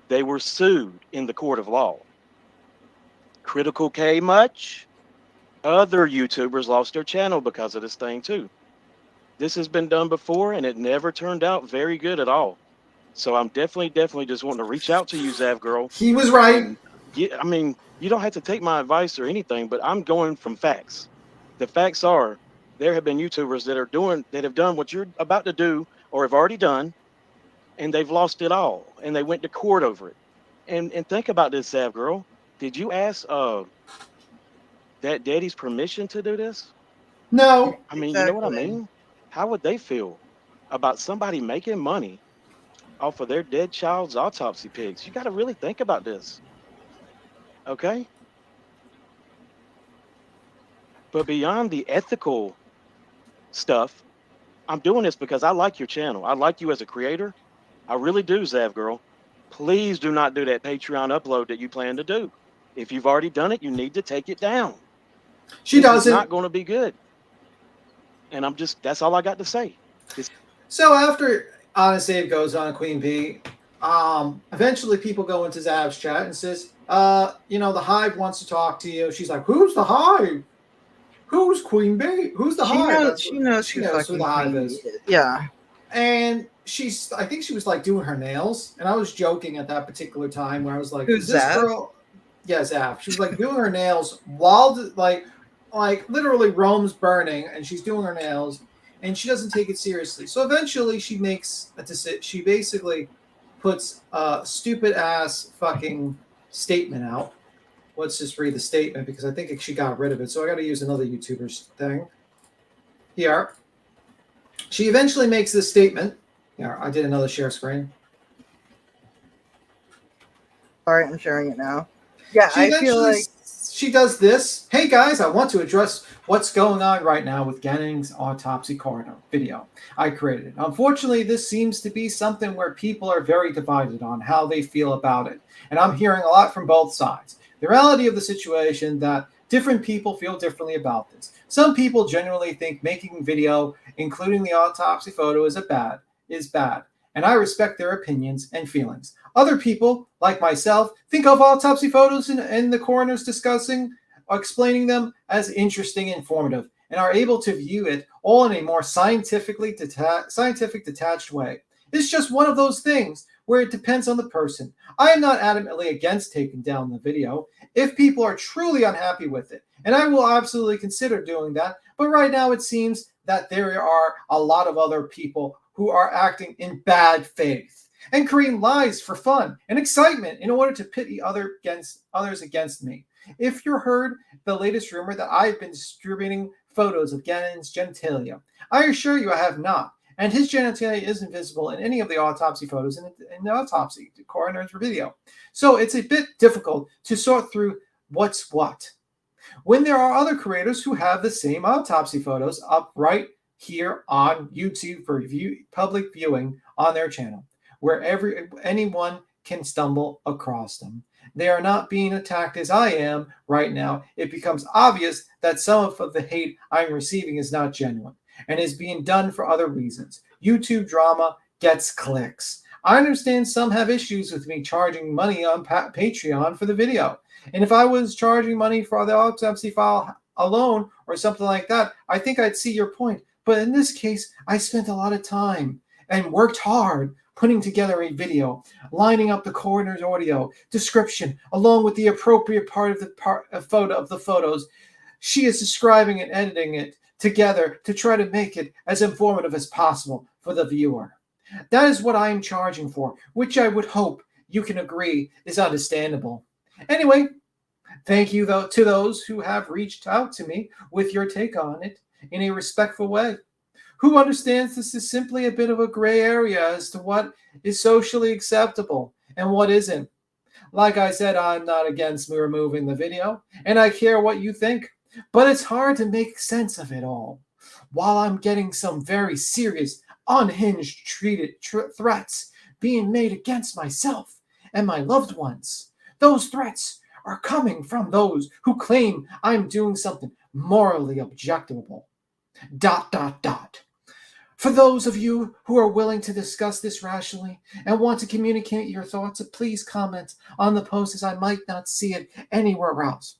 they were sued in the court of law. Critical K much? Other YouTubers lost their channel because of this thing too. This has been done before and it never turned out very good at all. So I'm definitely just wanting to reach out to you, Zav Girl. He was right. And I mean, you don't have to take my advice or anything, but I'm going from facts. The facts are there have been YouTubers that have done what you're about to do or have already done, and they've lost it all, and they went to court over it. And think about this, Zav Girl. Did you ask that daddy's permission to do this? No. I mean, you know what I Exactly. mean? How would they feel about somebody making money off of their dead child's autopsy pigs? You got to really think about this, okay? But beyond the ethical stuff, I'm doing this because I like your channel. I like you as a creator. I really do, Zav Girl. Please do not do that Patreon upload that you plan to do. If you've already done it, you need to take it down. She This is doesn't. not going to be good. And that's all I got to say. So after Honest Abe goes on Queen Bee, eventually people go into Zav's chat and says, the Hive wants to talk to you. She's like, who's the Hive? Who's Queen Bee? Who's the Hive? She knows She who knows who fucking the Hive Queen is. Bee is. Yeah. And I think she was like doing her nails. And I was joking at that particular time where I was like, Who's is this Zav? girl? Yeah, Zav. She was like doing her nails while like literally Rome's burning and she's doing her nails and she doesn't take it seriously. So eventually she makes a decision. She basically puts a stupid ass fucking statement out. Let's just read the statement because I think she got rid of it. So I got to use another YouTuber's thing. Here. She eventually makes this statement. Here, I did another share screen. All right, I'm sharing it now. Yeah, She I feel eventually like she does this. Hey guys, I want to address what's going on right now with Ganning's autopsy coroner video I created. Unfortunately, this seems to be something where people are very divided on how they feel about it. And I'm hearing a lot from both sides. The reality of the situation that different people feel differently about this. Some people generally think making video, including the autopsy photo, is bad. And I respect their opinions and feelings. Other people, like myself, think of autopsy photos and the coroners discussing, explaining them as interesting and informative, and are able to view it all in a more scientific detached way. It's just one of those things where it depends on the person. I am not adamantly against taking down the video if people are truly unhappy with it, and I will absolutely consider doing that. But right now it seems that there are a lot of other people who are acting in bad faith and creating lies for fun and excitement in order to pit others against me. If you heard the latest rumor that I've been distributing photos of Gannon's genitalia, I assure you I have not. And his genitalia isn't visible in any of the autopsy photos in the autopsy coroner's video. So it's a bit difficult to sort through what's what. When there are other creators who have the same autopsy photos up right here on YouTube for public viewing on their channel, where anyone can stumble across them. They are not being attacked as I am right now. It becomes obvious that some of the hate I'm receiving is not genuine and is being done for other reasons. YouTube drama gets clicks. I understand some have issues with me charging money on Patreon for the video. And if I was charging money for the autopsy file alone or something like that, I think I'd see your point. But in this case, I spent a lot of time and worked hard putting together a video, lining up the coroner's audio description, along with the appropriate part of the photos. She is describing and editing it together to try to make it as informative as possible for the viewer. That is what I am charging for, which I would hope you can agree is understandable. Anyway, thank you to those who have reached out to me with your take on it in a respectful way, who understands this is simply a bit of a gray area as to what is socially acceptable and what isn't. Like I said, I'm not against me removing the video, and I care what you think, but it's hard to make sense of it all while I'm getting some very serious, unhinged threats being made against myself and my loved ones. Those threats are coming from those who claim I'm doing something morally objectionable. ... For those of you who are willing to discuss this rationally and want to communicate your thoughts, please comment on the post as I might not see it anywhere else.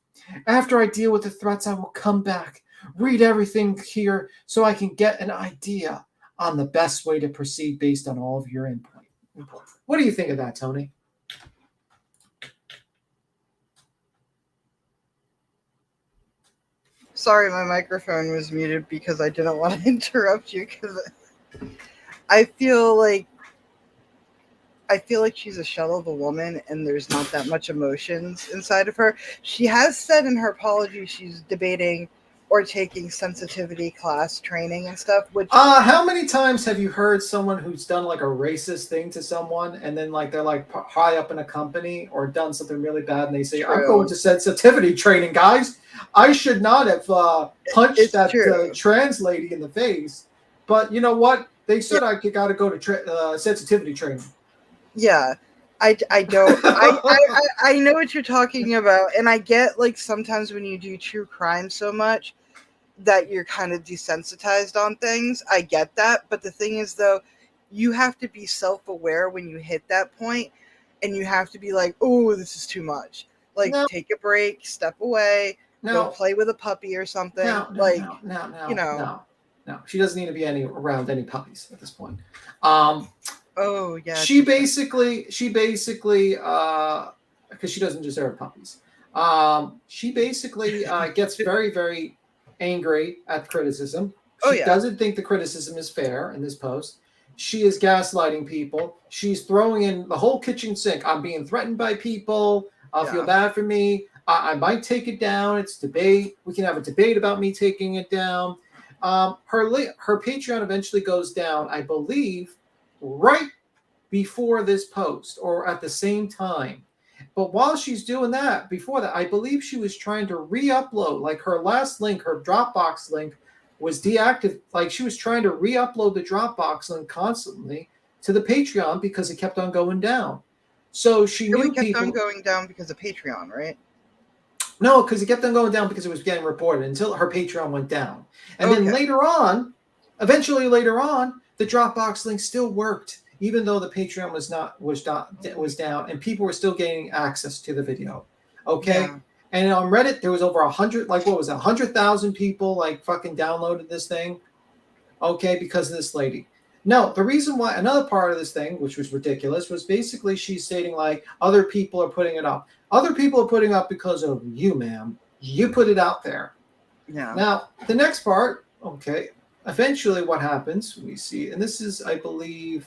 After I deal with the threats, I will come back, read everything here so I can get an idea on the best way to proceed based on all of your input. What do you think of that, Tony? Sorry, my microphone was muted because I didn't want to interrupt you because I feel like she's a shell of a woman and there's not that much emotions inside of her. She has said in her apology she's debating or taking sensitivity class training and stuff. Which How many times have you heard someone who's done like a racist thing to someone, and then like they're like high up in a company or done something really bad, and they say, "I'm going to sensitivity training, guys. I should not have punched that trans lady in the face, but you know what? They said I got to go to sensitivity training." Yeah. I don't I know what you're talking about, and I get like sometimes when you do true crime so much that you're kind of desensitized on things. I get that, but the thing is though, you have to be self-aware when you hit that point, and you have to be like, oh, this is too much. Like take a break, step away, go play with a puppy or something. No. She doesn't need to be around any puppies at this point. Oh yeah. She basically, because she doesn't deserve puppies. She basically gets very, very angry at criticism. She doesn't think the criticism is fair in this post. She is gaslighting people. She's throwing in the whole kitchen sink. I'm being threatened by people. I'll feel bad for me. I might take it down. It's debate. We can have a debate about me taking it down. Her Patreon eventually goes down, I believe, right before this post or at the same time. But while she's doing that, before that, I believe she was trying to re-upload, like her last link, her Dropbox link was deactivated. Like she was trying to re-upload the Dropbox link constantly to the Patreon because it kept on going down. So she knew it kept on going down because of Patreon, right? No, because it kept on going down because it was getting reported until her Patreon went down. And then eventually later on, the Dropbox link still worked, even though the Patreon was down, and people were still getting access to the video. Okay. Yeah. And on Reddit, there was over 100,000 people like fucking downloaded this thing. Okay, because of this lady. No, the reason why, another part of this thing, which was ridiculous, was basically she's stating like other people are putting it up. Other people are putting up because of you, ma'am. You put it out there. Yeah. Now, the next part, okay, eventually what happens, we see, and this is, I believe,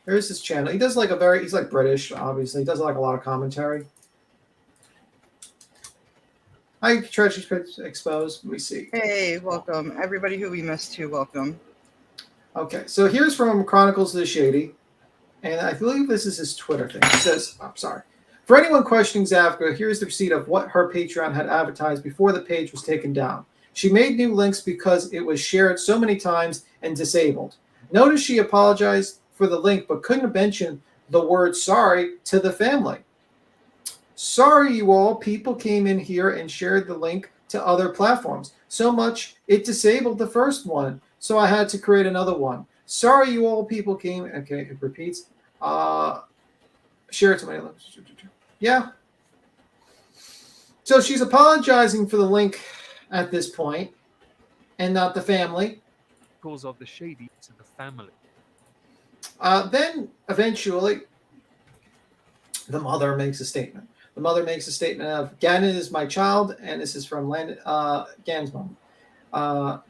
there's this channel. He does like he's like British, obviously. He does like a lot of commentary. Hi, Treasure Exposed. Let me see. Hey, welcome. Everybody who we missed too, welcome. Okay, so here's from Chronicles of the Shady, and I believe this is his Twitter thing. It says, I'm sorry. For anyone questioning Zav Girl, here's the receipt of what her Patreon had advertised before the page was taken down. She made new links because it was shared so many times and disabled. Notice she apologized for the link, but couldn't mention the word sorry to the family. Sorry, you all. People came in here and shared the link to other platforms. So much it disabled the first one. So I had to create another one. Sorry, you all people came. Okay, it repeats. Share it to my lips. Yeah. So she's apologizing for the link at this point, and not the family. Because of the shady to the family. Then eventually, the mother makes a statement. The mother makes a statement of Gannon is my child, and this is from Gannon's mom.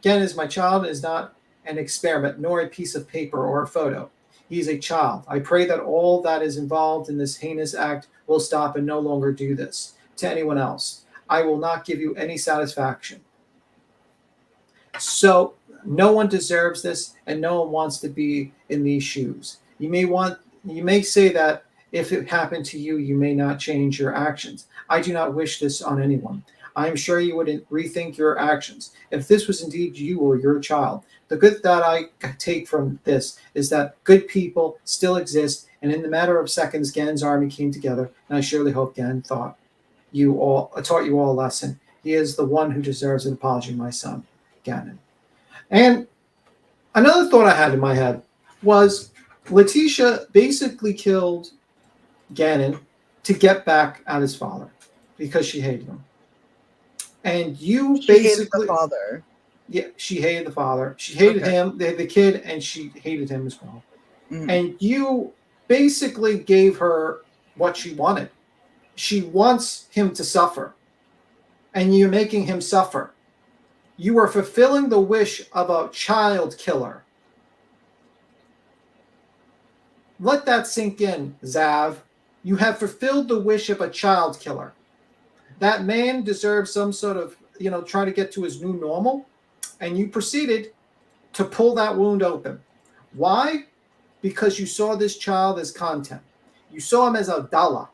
Gannon is my child and is not an experiment, nor a piece of paper or a photo. He is a child. I pray that all that is involved in this heinous act will stop and no longer do this to anyone else. I will not give you any satisfaction. So no one deserves this, and no one wants to be in these shoes. You may say that if it happened to you, you may not change your actions. I do not wish this on anyone. I am sure you would rethink your actions. If this was indeed you or your child, the good that I take from this is that good people still exist, and in the matter of seconds, Gannon's army came together, and I surely hope Gannon taught you all a lesson. He is the one who deserves an apology, my son, Gannon. And another thought I had in my head was Letitia basically killed Gannon to get back at his father because she hated him. And you hated the father. Yeah, she hated the father. She hated him, the kid, and she hated him as well. Mm. And you basically gave her what she wanted. She wants him to suffer, and you're making him suffer. You are fulfilling the wish of a child killer. Let that sink in, Zav. You have fulfilled the wish of a child killer. That man deserves some sort of try to get to his new normal, and you proceeded to pull that wound open. Why? Because you saw this child as content. You saw him as a dollar.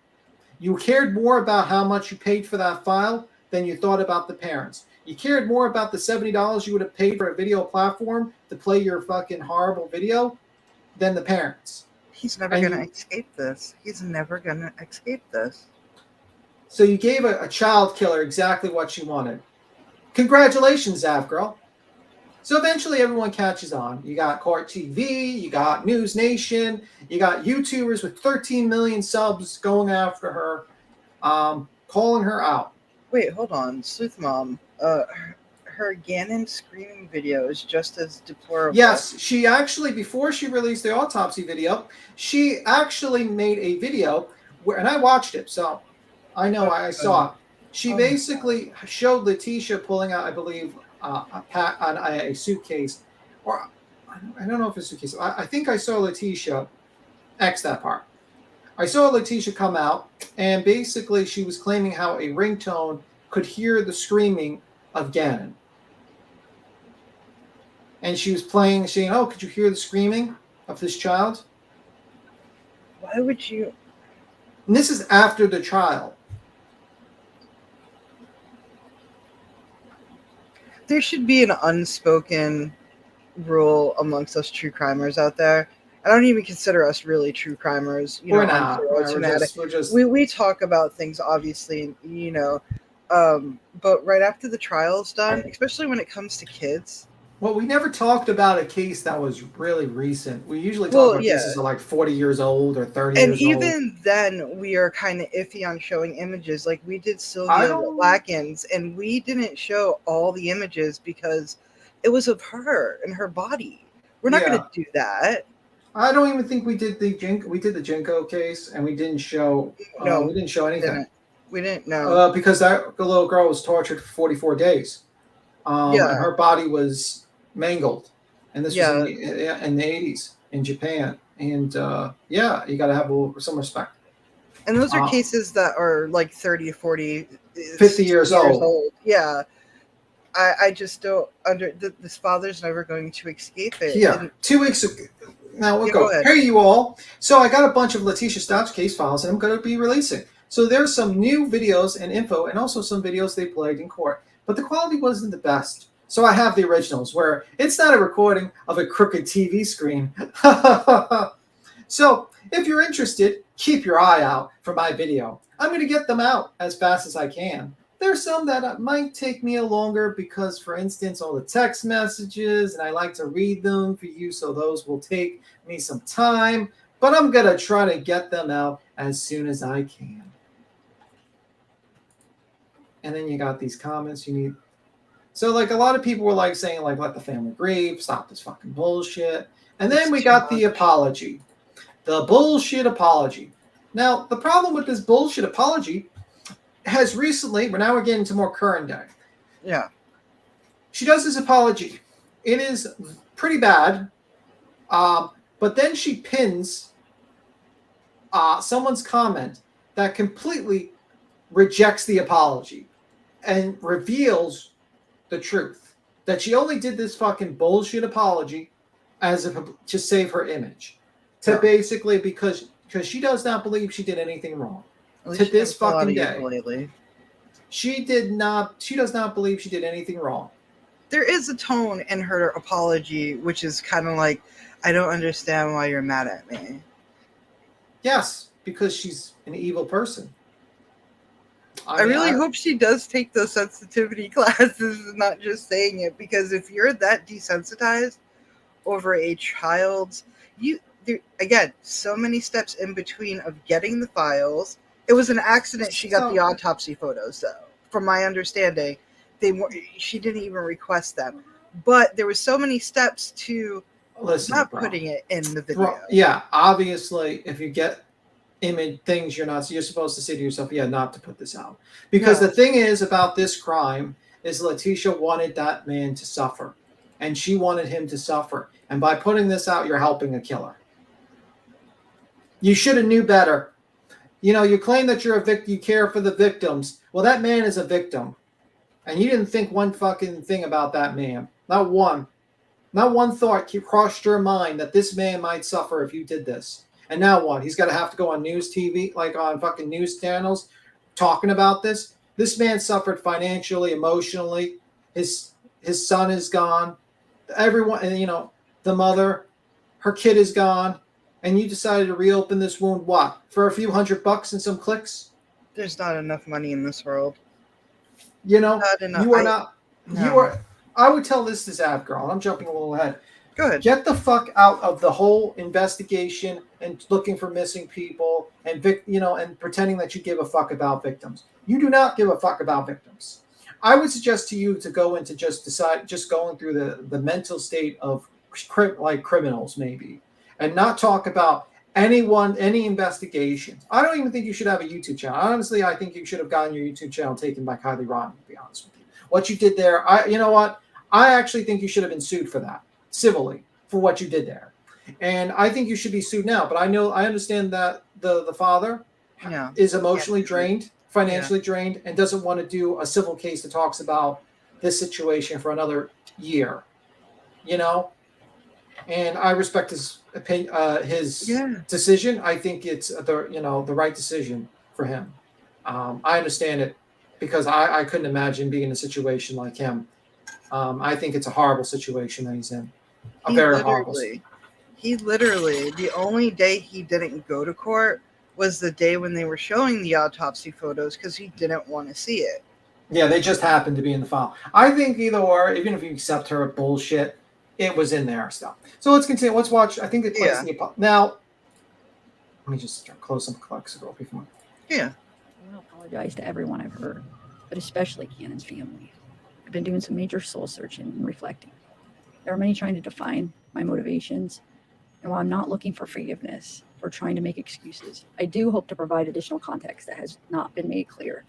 You cared more about how much you paid for that file than you thought about the parents. You cared more about the $70 you would have paid for a video platform to play your fucking horrible video than the parents. He's never going to escape this. He's never going to escape this. So you gave a child killer exactly what she wanted. Congratulations, Zav Girl. So eventually everyone catches on. You got Court TV, you got News Nation, you got YouTubers with 13 million subs going after her, calling her out. Wait, hold on. Sleuth Mom, her Gannon screaming video is just as deplorable. Yes, she actually, before she released the autopsy video, she actually made a video, and I watched it, so I know I saw it. She basically showed Letitia pulling out, I believe, a suitcase, or I don't know if it's a suitcase. I think I saw Letitia, X that part. I saw Letitia come out, and basically she was claiming how a ringtone could hear the screaming of Gannon. And she was saying, oh, could you hear the screaming of this child? Why would you? And this is after the trial. There should be an unspoken rule amongst us true crimers out there. I don't even consider us really true crimers. We're not. We're just... We talk about things, obviously, but right after the trial's done, especially when it comes to kids. Well, we never talked about a case that was really recent. We usually talk about cases that are like 40 years old or 30 years old. And even then, we are kind of iffy on showing images. Like we did Sylvia Lackins, and we didn't show all the images because it was of her and her body. We're not going to do that. I don't even think we did the Jinko case, and we didn't show. No, we didn't show anything. We didn't know because that little girl was tortured for 44 days. And her body was mangled, and this was in the 80s in Japan. And you got to have some respect. And those are cases that are like 30, 40, 50 years old. Yeah. I just don't this father's never going to escape it. Yeah. 2 weeks ago. Now we'll go. Hey, you all. So I got a bunch of Letitia Stout's case files, and I'm going to be releasing. So there's some new videos and info, and also some videos they played in court. But the quality wasn't the best. So I have the originals where it's not a recording of a crooked TV screen. So if you're interested, keep your eye out for my video. I'm going to get them out as fast as I can. There's some that might take me longer because, for instance, all the text messages, and I like to read them for you, so those will take me some time. But I'm going to try to get them out as soon as I can. And then you got these comments you need. So, like, a lot of people were, like, saying, like, let the family grieve, stop this fucking bullshit. And then we got the apology. The bullshit apology. Now, the problem with this bullshit apology has recently, now we're getting to more current day. Yeah. She does this apology. It is pretty bad. But then she pins someone's comment that completely rejects the apology and reveals the truth that she only did this fucking bullshit apology to save her image, basically because she does not believe she did anything wrong to this fucking day. She does not believe she did anything wrong. There is a tone in her apology which is kind of like, I don't understand why you're mad at me. Yes, because she's an evil person. I really hope she does take those sensitivity classes and not just saying it, because if you're that desensitized over a child's, again, so many steps in between of getting the files. It was an accident she got the autopsy photos, though. From my understanding, she didn't even request them. But there was so many steps to putting it in the video. Yeah, obviously, if you get image things you're supposed to say to yourself, not to put this out, because the thing is about this crime is Letitia wanted that man to suffer, and she wanted him to suffer, and by putting this out, you're helping a killer. You should have knew better. You claim that you're a victim, you care for the victims. Well, that man is a victim. And you didn't think one fucking thing about that man. Not one. Not one thought crossed your mind that this man might suffer if you did this. And now what? He's got to have to go on news TV, like on fucking news channels, talking about this. This man suffered financially, emotionally. His son is gone. Everyone, and the mother, her kid is gone. And you decided to reopen this wound, what? For a few $100 and some clicks? There's not enough money in this world. Not enough. You are not. No. You are. I would tell this to Zav Girl. I'm jumping a little ahead. Go ahead. Get the fuck out of the whole investigation and looking for missing people and and pretending that you give a fuck about victims. You do not give a fuck about victims. I would suggest to you to go into just going through the mental state of like criminals maybe, and not talk about any investigations. I don't even think you should have a YouTube channel. Honestly, I think you should have gotten your YouTube channel taken by Kylie Rodney, to be honest with you. What you did there, you know what? I actually think you should have been sued for that, civilly, for what you did there. And I think you should be sued now. But I understand that the father is emotionally drained, financially drained, and doesn't want to do a civil case that talks about this situation for another year. And I respect his opinion, his decision. I think it's the right decision for him. I understand it because I couldn't imagine being in a situation like him. I think it's a horrible situation that he's in. He literally, the only day he didn't go to court was the day when they were showing the autopsy photos because he didn't want to see it. Yeah, they just happened to be in the file. I think either or, even if you accept her bullshit, it was in there stuff. So let's continue. Let's watch. I think it plays now. Let me just close some Girl before. Yeah. I want to apologize to everyone I've hurt, but especially Cannon's family. I've been doing some major soul searching and reflecting. There are many trying to define my motivations, and while I'm not looking for forgiveness or trying to make excuses, I do hope to provide additional context that has not been made clear.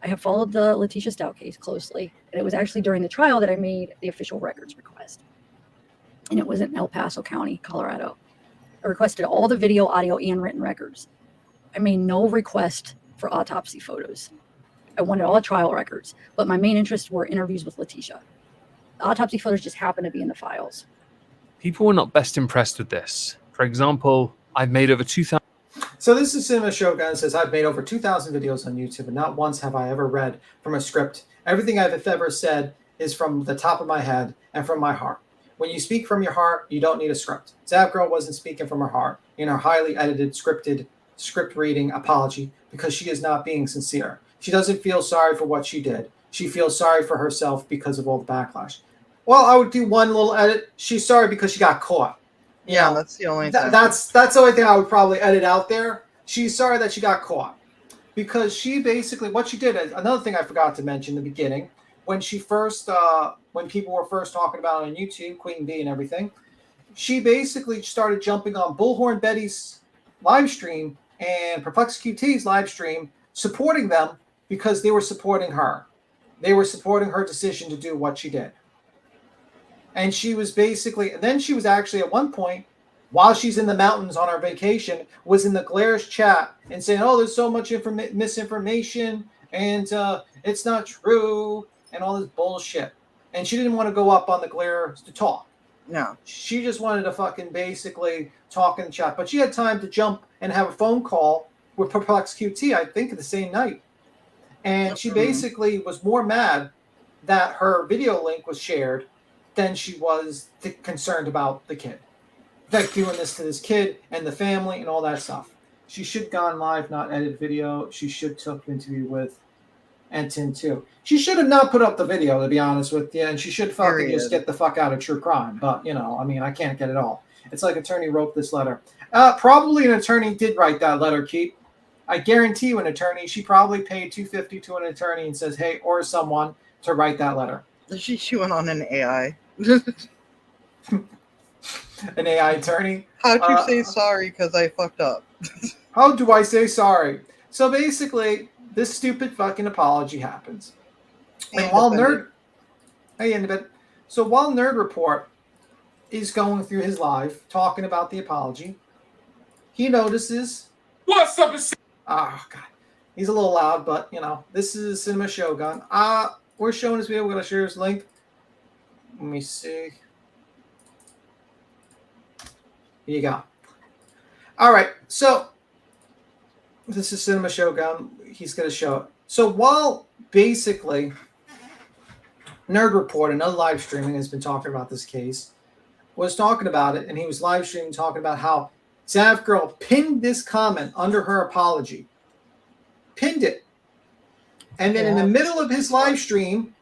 I have followed the Letitia Stout case closely, and it was actually during the trial that I made the official records request. And it was in El Paso County, Colorado. I requested all the video, audio, and written records. I made no request for autopsy photos. I wanted all the trial records, but my main interests were interviews with Letitia. The autopsy photos just happened to be in the files. People were not best impressed with this. For example, I've made over 2,000. So this is Cinema Shogun. Says, I've made over 2,000 videos on YouTube, and not once have I ever read from a script. Everything I've ever said is from the top of my head and from my heart. When you speak from your heart, you don't need a script. Zav Girl wasn't speaking from her heart in her highly edited, scripted, script reading apology because she is not being sincere. She doesn't feel sorry for what she did. She feels sorry for herself because of all the backlash. Well, I would do one little edit. She's sorry because she got caught. Yeah, that's the only thing. That's the only thing I would probably edit out there. She's sorry that she got caught because she basically, what she did, another thing I forgot to mention in the beginning, when she first, when people were first talking about it on YouTube, Queen Bee and everything, she basically started jumping on Bullhorn Betty's live stream and Perplex QT's live stream, supporting them because they were supporting her. They were supporting her decision to do what she did. And she was basically, and then she was actually at one point, while she's in the mountains on our vacation, was in the Glares chat and saying, oh, there's so much misinformation and it's not true and all this bullshit. And she didn't want to go up on the Glares to talk. No. She just wanted to fucking basically talk in the chat. But she had time to jump and have a phone call with Perplex QT, I think, the same night. And she basically was more mad that her video link was shared than she was concerned about the kid. Like doing this to this kid and the family and all that stuff. She should have gone live, not edit video. She should took interview with Enton too. She should have not put up the video, to be honest with you, and she should fucking just get the fuck out of true crime. But, I mean, I can't get it all. It's like attorney wrote this letter. Probably an attorney did write that letter, Keep. I guarantee you an attorney, she probably paid $250 to an attorney and says, hey, or someone to write that letter. She went on an AI. An AI attorney? How'd you say sorry because I fucked up? How do I say sorry? So basically, this stupid fucking apology happens. And while Nerd Report is going through his live talking about the apology, he notices what's up. Oh god, he's a little loud, but this is Cinema Shogun. we're showing this video. We're going to share this link. Let me see. Here you go. All right. So this is Cinema Shogun. He's going to show it. So while basically Nerd Report, another live streaming, has been talking about this case, was talking about it, and he was live streaming talking about how Zav Girl pinned this comment under her apology. Pinned it. And then in the middle of his live stream,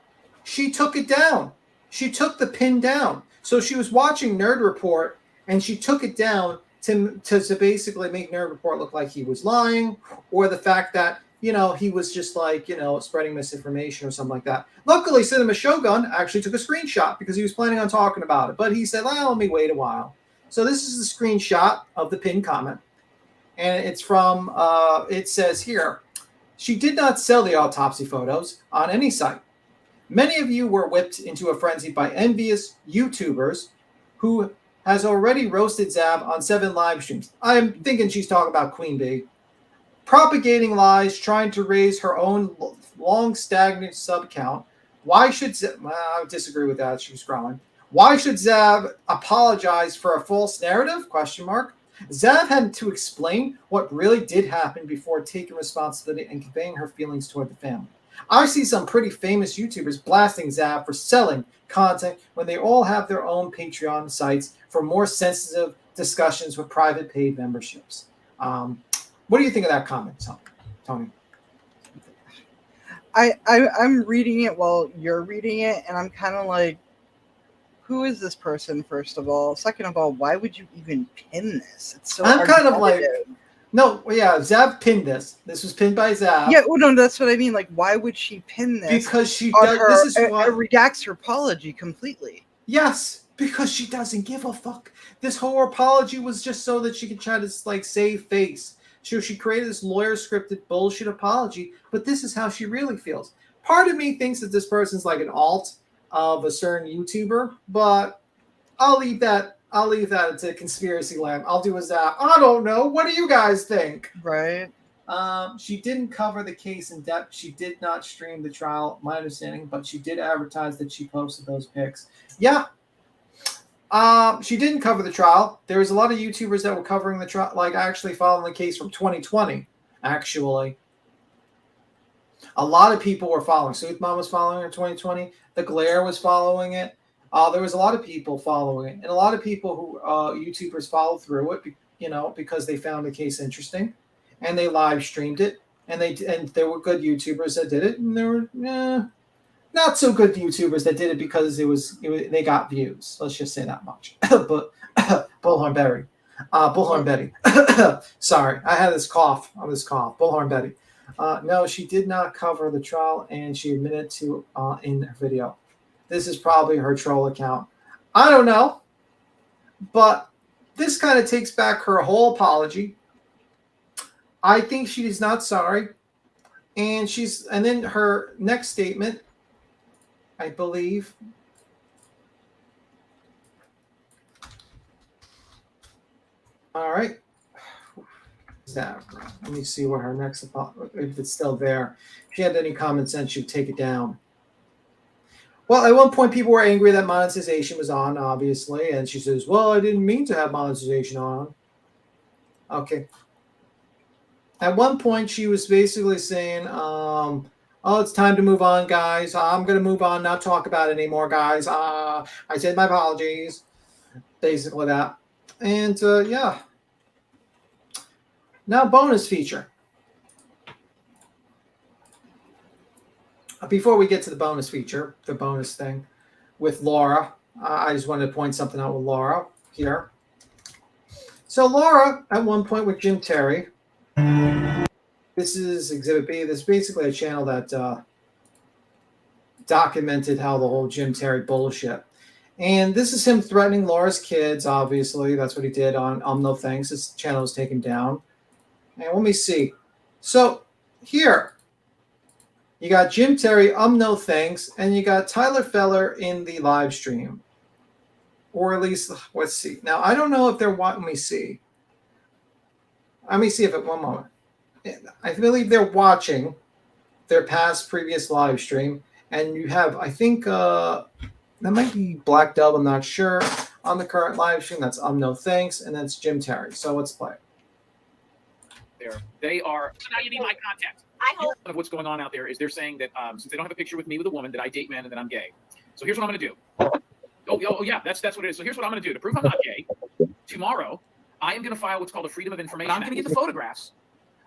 she took it down. She took the pin down. So she was watching Nerd Report, and she took it down to basically make Nerd Report look like he was lying, or the fact that, you know, he was just like, you know, spreading misinformation or something like that. Luckily, Cinema Shogun actually took a screenshot because he was planning on talking about it. But he said, well, let me wait a while. So this is the screenshot of the pinned comment. And it's from, it says here, she did not sell the autopsy photos on any site. Many of you were whipped into a frenzy by envious YouTubers who has already roasted Zav on 7 live streams. I'm thinking she's talking about Queen Bee. Propagating lies, trying to raise her own long stagnant sub count. Why should Zav, well, I would disagree with that. She's scrolling. Why should Zav apologize for a false narrative? Question mark. Zav had to explain what really did happen before taking responsibility and conveying her feelings toward the family. I see some pretty famous YouTubers blasting Zav for selling content when they all have their own Patreon sites for more sensitive discussions with private paid memberships. What do you think of that comment, Tony? I'm reading it while you're reading it, and I'm kind of like, who is this person, first of all? Second of all, why would you even pin this? It's so I'm kind of like, argumentative. no, yeah, Zav pinned this. This was pinned by Zav. Yeah, well, no, that's what I mean. Like, why would she pin this? Because she on does. her, This is it what. redacts her apology completely. Yes, because she doesn't give a fuck. This whole apology was just so that she could try to like save face. She created this lawyer scripted bullshit apology, but this is how she really feels. Part of me thinks that this person's like an alt of a certain YouTuber, but I'll leave that to conspiracy land. I'll do as that. I don't know. What do you guys think? Right. She didn't cover the case in depth. She did not stream the trial, my understanding, but she did advertise that she posted those pics. Yeah. She didn't cover the trial. There was a lot of YouTubers that were covering the trial, like actually following the case from 2020, actually. A lot of people were following. Sooth Mom was following her in 2020. The Glare was following it. There was a lot of people following it. And a lot of people who, YouTubers followed through it, you know, because they found the case interesting. And they live streamed it. And there were good YouTubers that did it. And there were not so good YouTubers that did it because they got views. Let's just say that much. But Bullhorn Betty. Bullhorn Betty. Sorry, I had this cough. Bullhorn Betty. No, she did not cover the trial, and she admitted to in her video. This is probably her troll account. I don't know, but this kind of takes back her whole apology. I think she is not sorry, and then her next statement, I believe. All right. Let me see what her next, if it's still there. If she had any common sense, she'd take it down. Well, at one point, people were angry that monetization was on, obviously. And she says, well, I didn't mean to have monetization on. Okay. At one point, she was basically saying, oh, it's time to move on, guys. I'm going to move on, not talk about it anymore, guys. I said my apologies. Basically that. And, yeah. Now, bonus feature. Before we get to the bonus feature, the bonus thing with Laura, I just wanted to point something out with Laura here. So Laura, at one point with Jim Terry, this is Exhibit B. This is basically a channel that documented how the whole Jim Terry bullshit. And this is him threatening Laura's kids, obviously. That's what he did on No Thanks. This channel was taken down. And let me see. So here, you got Jim Terry, No Thanks, and you got Tyler Feller in the live stream. Or at least, let's see. Now, I don't know if they're, let me see. Let me see if at one moment. I believe they're watching their previous live stream, And you have, I think, that might be Black Dub, I'm not sure, on the current live stream. That's No Thanks, and that's Jim Terry. So let's play. They are. So now you need my contact. I hope of what's going on out there is they're saying that since they don't have a picture with me with a woman, that I date men and that I'm gay. So here's what I'm going to do. Oh yeah, that's what it is. So here's what I'm going to do to prove I'm not gay. Tomorrow, I am going to file what's called a Freedom of Information. I'm going to get the photographs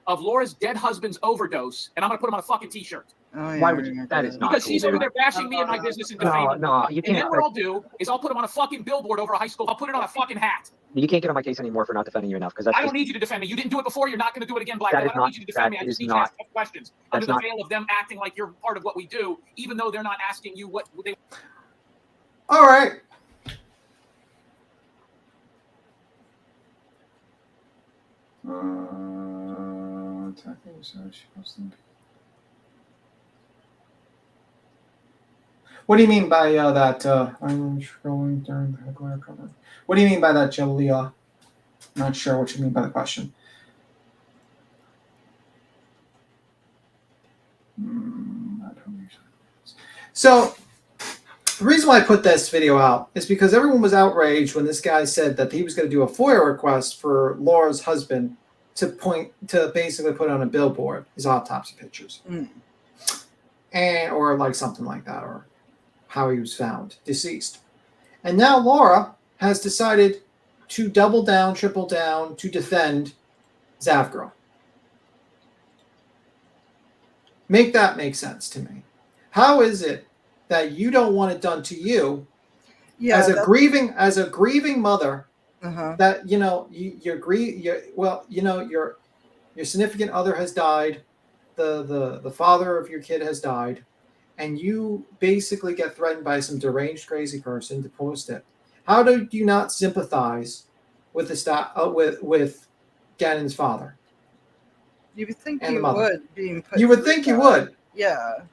of Laura's dead husband's overdose, and I'm going to put them on a fucking T-shirt. Oh, yeah, Why would you? That is not Because cool, she's over dude. there bashing me and my business and defaming me. No, you And then can't. what I'll do is I'll put them on a fucking billboard over a high school. I'll put it on a fucking hat. You can't get on my case anymore for not defending you enough because that's. I don't need you to defend me. You didn't do it before. You're not going to do it again, Black. That I is don't not- need you to defend me. I that just is need you to not- ask tough questions under that's the veil of them acting like you're part of what we do, even though they're not asking you what they. All right. Attacking research. What do you mean by that? I'm scrolling during the headline cover. What do you mean by that, Jalea? Not sure what you mean by the question. So, the reason why I put this video out is because everyone was outraged when this guy said that he was going to do a FOIA request for Laura's husband to basically put on a billboard his autopsy pictures, and or like something like that, or how he was found deceased. And now Laura has decided to double down, triple down to defend Zav Girl. Make that make sense to me. How is it that you don't want it done to you as a grieving mother? That your significant other has died, the father of your kid has died, and you basically get threatened by some deranged crazy person to post it. How do you not sympathize with with Gannon's father? You would think and you the mother. would, being put You would through think you that. would. Yeah.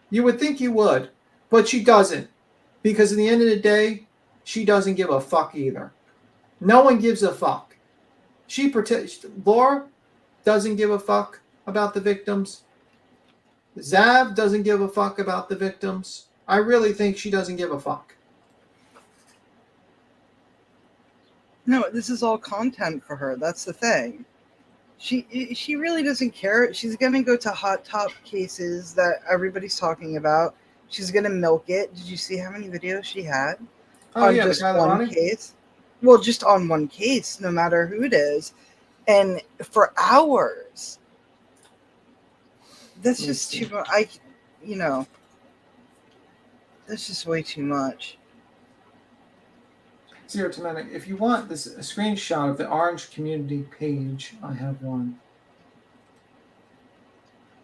You would think you would, but she doesn't, because at the end of the day, she doesn't give a fuck either. No one gives a fuck. Laura doesn't give a fuck about the victims. Zav doesn't give a fuck about the victims. I really think she doesn't give a fuck. No, this is all content for her. That's the thing. She really doesn't care. She's gonna go to hot top cases that everybody's talking about. She's gonna milk it. Did you see how many videos she had on yeah, just the one Kylie case? Well, just on one case, no matter who it is, and for hours. That's just too much. That's just way too much. 0 to 9. If you want a screenshot of the Orange community page, I have one.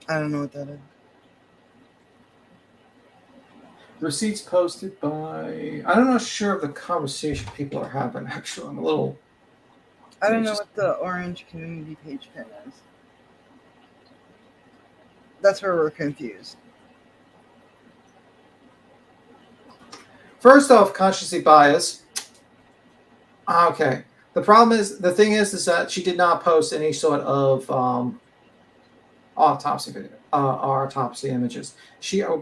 I don't know what that is. Receipts posted by. I'm not sure of the conversation people are having. Actually, I'm a little. I don't know what the Orange community page pin is. That's where we're confused. First off, consciously biased. Okay. The thing is that she did not post any sort of autopsy video, autopsy images.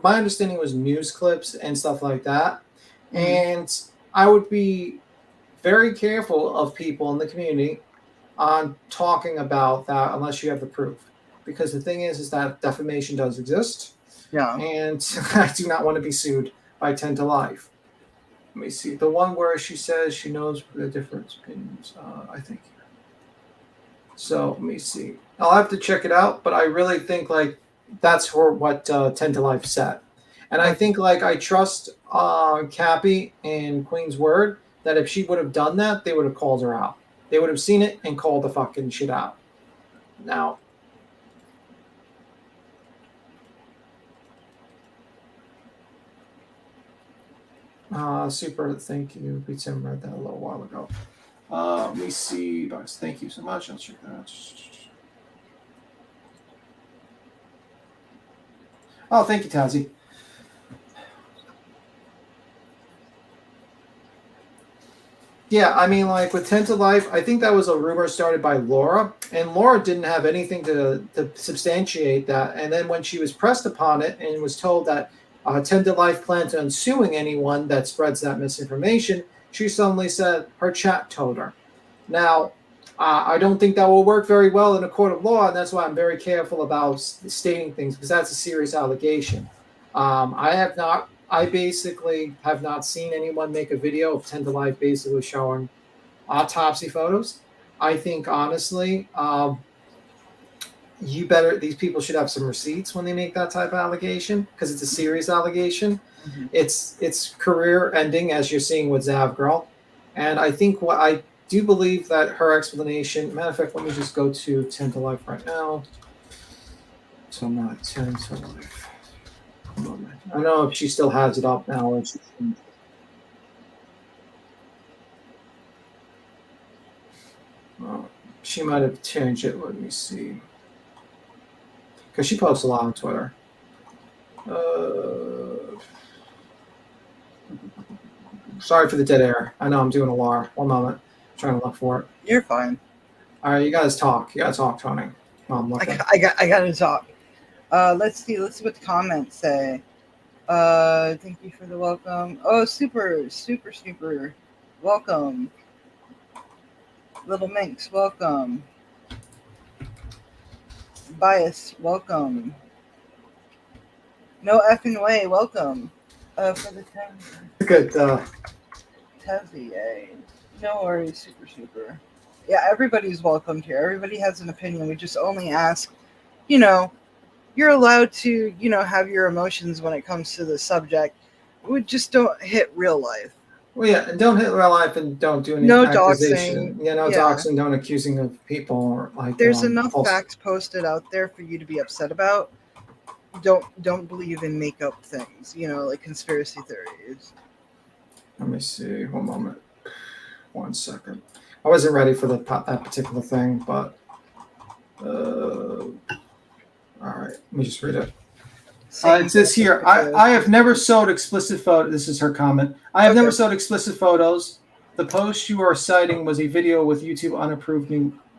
My understanding was news clips and stuff like that. And I would be very careful of people in the community on talking about that unless you have the proof. Because the thing is that defamation does exist. Yeah. And I do not want to be sued by 10 to life. Let me see. The one where she says she knows the different opinions, I think. So let me see. I'll have to check it out, but I really think like that's what 10 to life said. And I think like I trust Cappy and Queen's word that if she would have done that, they would have called her out. They would have seen it and called the fucking shit out. Now, super, thank you. Beat Sim read that a little while ago. Let me see. Bucks, thank you so much. I'll check that out. Oh, thank you, Tazzy. Yeah, I mean, like with 10 to life, I think that was a rumor started by Laura, and Laura didn't have anything to substantiate that. And then when she was pressed upon it and was told that 10 to life plans on suing anyone that spreads that misinformation. She suddenly said her chat told her. Now, I don't think that will work very well in a court of law, and that's why I'm very careful about stating things, because that's a serious allegation. I basically have not seen anyone make a video of 10 to life basically showing autopsy photos. I think honestly, these people should have some receipts when they make that type of allegation, because it's a serious allegation. Mhm. It's career ending, as you're seeing with Zav Girl. And I think I do believe that her explanation, matter of fact, let me just go to 10 to life right now. So I'm not 10 to life. I don't know if she still has it up now. Or she might have changed it. Let me see. Because she posts a lot on Twitter. Sorry for the dead air. I know I'm doing a LAR. 1 moment. I'm trying to look for it. You're fine. All right, you guys talk. You guys talk, Tony. I'm looking. I gotta talk. Let's see what the comments say. Thank you for the welcome. Oh, super welcome. Little Minx, welcome. Bias, welcome. No effing way, welcome. For the 10. Good. Tezzy, yay. No worries, super. Yeah, everybody's welcomed here. Everybody has an opinion. We just only ask, you're allowed to, have your emotions when it comes to the subject. We just don't hit real life. Well, yeah, and don't hit real life, and don't do any No accusation. doxing. No Yeah. doxing, don't accusing of people or like. There's enough false. facts posted out there for you to be upset about. Don't believe in make-up things, like conspiracy theories. Let me see. 1 moment. 1 second. I wasn't ready for that particular thing, but all right. Let me just read it. It says here, I have never sewed explicit photos. This is her comment. I have never sewed explicit photos. The post you are citing was a video with YouTube unapproved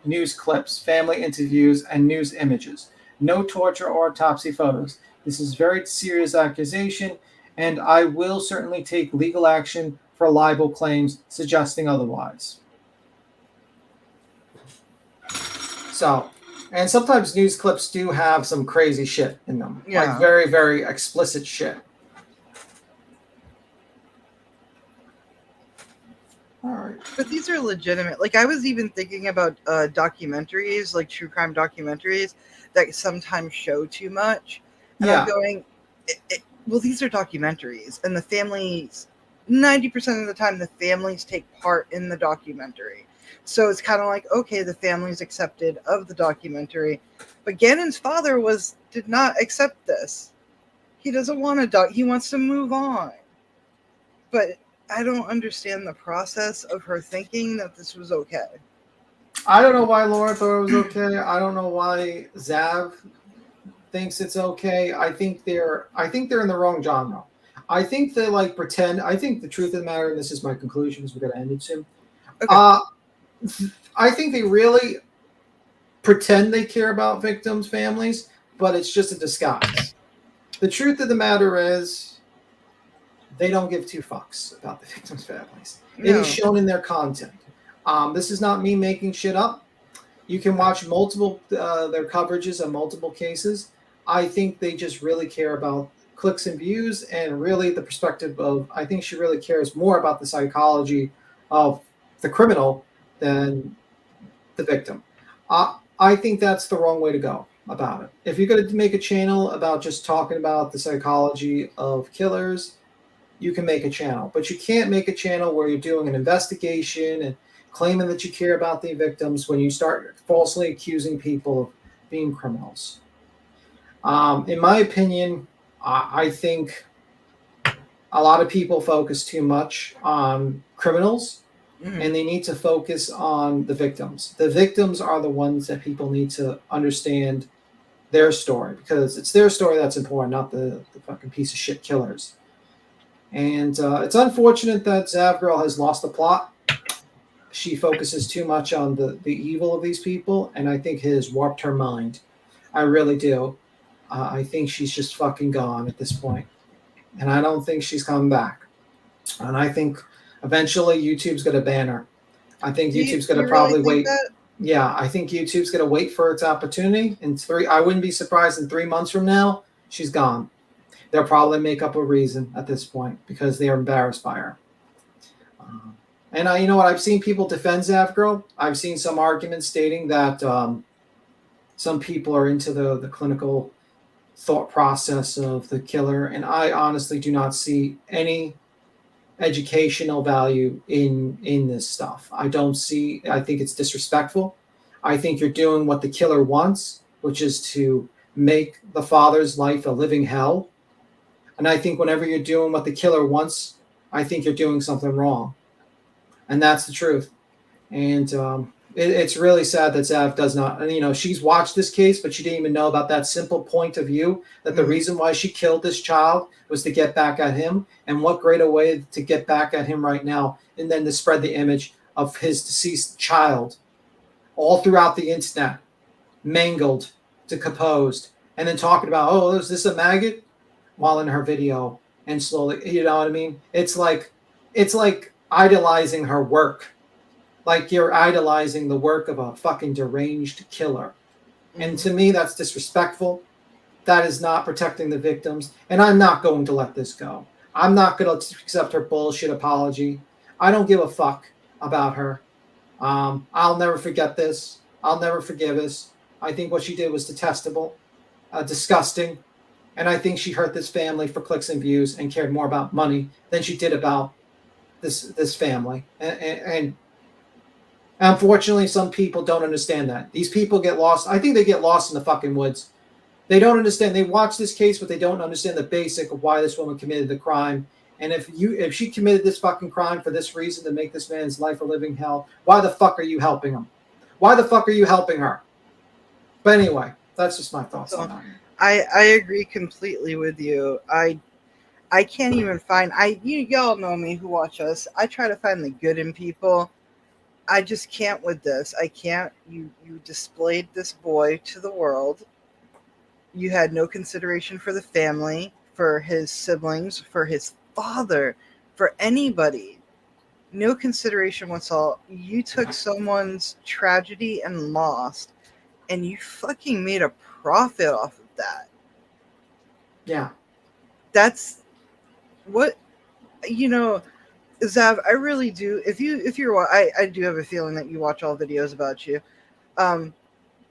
news clips, family interviews, and news images. No torture or autopsy photos. This is a very serious accusation, and I will certainly take legal action for libel claims suggesting otherwise. So, and sometimes news clips do have some crazy shit in them. Yeah. Like very, very explicit shit. All right. But these are legitimate. Like, I was even thinking about documentaries, like true crime documentaries, that sometimes show too much. And I'm going, well, these are documentaries, and the families, 90% of the time, the families take part in the documentary. So it's kind of like, okay, the family's accepted of the documentary, but Gannon's father did not accept this. He doesn't want to he wants to move on. But I don't understand the process of her thinking that this was okay. I don't know why Laura thought it was okay. I don't know why Zav thinks it's okay. I think they're in the wrong genre. I think they pretend. I think the truth of the matter, and this is my conclusion, because we're going to end it soon. Okay. I think they really pretend they care about victims' families, but it's just a disguise. The truth of the matter is they don't give two fucks about the victims' families. No. It is shown in their content. This is not me making shit up. You can watch multiple their coverages on multiple cases. I think they just really care about clicks and views, and really the perspective of, I think she really cares more about the psychology of the criminal than the victim. I think that's the wrong way to go about it. If you're going to make a channel about just talking about the psychology of killers, you can make a channel. But you can't make a channel where you're doing an investigation and claiming that you care about the victims when you start falsely accusing people of being criminals. In my opinion, I think a lot of people focus too much on criminals, and they need to focus on the victims. The victims are the ones that people need to understand their story, because it's their story that's important, not the fucking piece of shit killers. And it's unfortunate that Zav Girl has lost the plot. She focuses too much on the evil of these people, and I think it has warped her mind. I really do. I think she's just fucking gone at this point. and I don't think she's coming back. And I think eventually YouTube's going to ban her. I think YouTube's going to probably wait. That? Yeah, I think YouTube's going to wait for its opportunity. I wouldn't be surprised in 3 months from now, she's gone. They'll probably make up a reason at this point because they are embarrassed by her. And you know what? I've seen people defend Zav Girl. I've seen some arguments stating that some people are into the clinical thought process of the killer, and I honestly do not see any educational value in this stuff. I think it's disrespectful. I think you're doing what the killer wants, which is to make the father's life a living hell. And I think whenever you're doing what the killer wants, I think you're doing something wrong. And that's the truth. And it's really sad that Zav does not, and, you know, she's watched this case, but she didn't even know about that simple point of view, that the reason why she killed this child was to get back at him. And what greater way to get back at him right now and then to spread the image of his deceased child all throughout the internet, mangled, decomposed, and then talking about, oh, is this a maggot? While in her video, and slowly, you know what I mean? It's like idolizing her work. Like you're idolizing the work of a fucking deranged killer. And to me, that's disrespectful. That is not protecting the victims. And I'm not going to let this go. I'm not going to accept her bullshit apology. I don't give a fuck about her. I'll never forget this. I'll never forgive this. I think what she did was detestable, disgusting. And I think she hurt this family for clicks and views and cared more about money than she did about this family. And unfortunately, some people don't understand that. These people get lost. I think they get lost in the fucking woods. They don't understand. They watch this case, but they don't understand the basic of why this woman committed the crime. And if she committed this fucking crime for this reason, to make this man's life a living hell, why the fuck are you helping him? Why the fuck are you helping her? But anyway, that's just my thoughts on that. I agree completely with you. I can't even find, y'all know me who watch us. I try to find the good in people. I just can't with this. I can't. You displayed this boy to the world. You had no consideration for the family, for his siblings, for his father, for anybody. No consideration whatsoever. You took someone's tragedy and loss, and you fucking made a profit off of that. Yeah. That's what, you know, Zav, I really do. If you're, I do have a feeling that you watch all videos about you.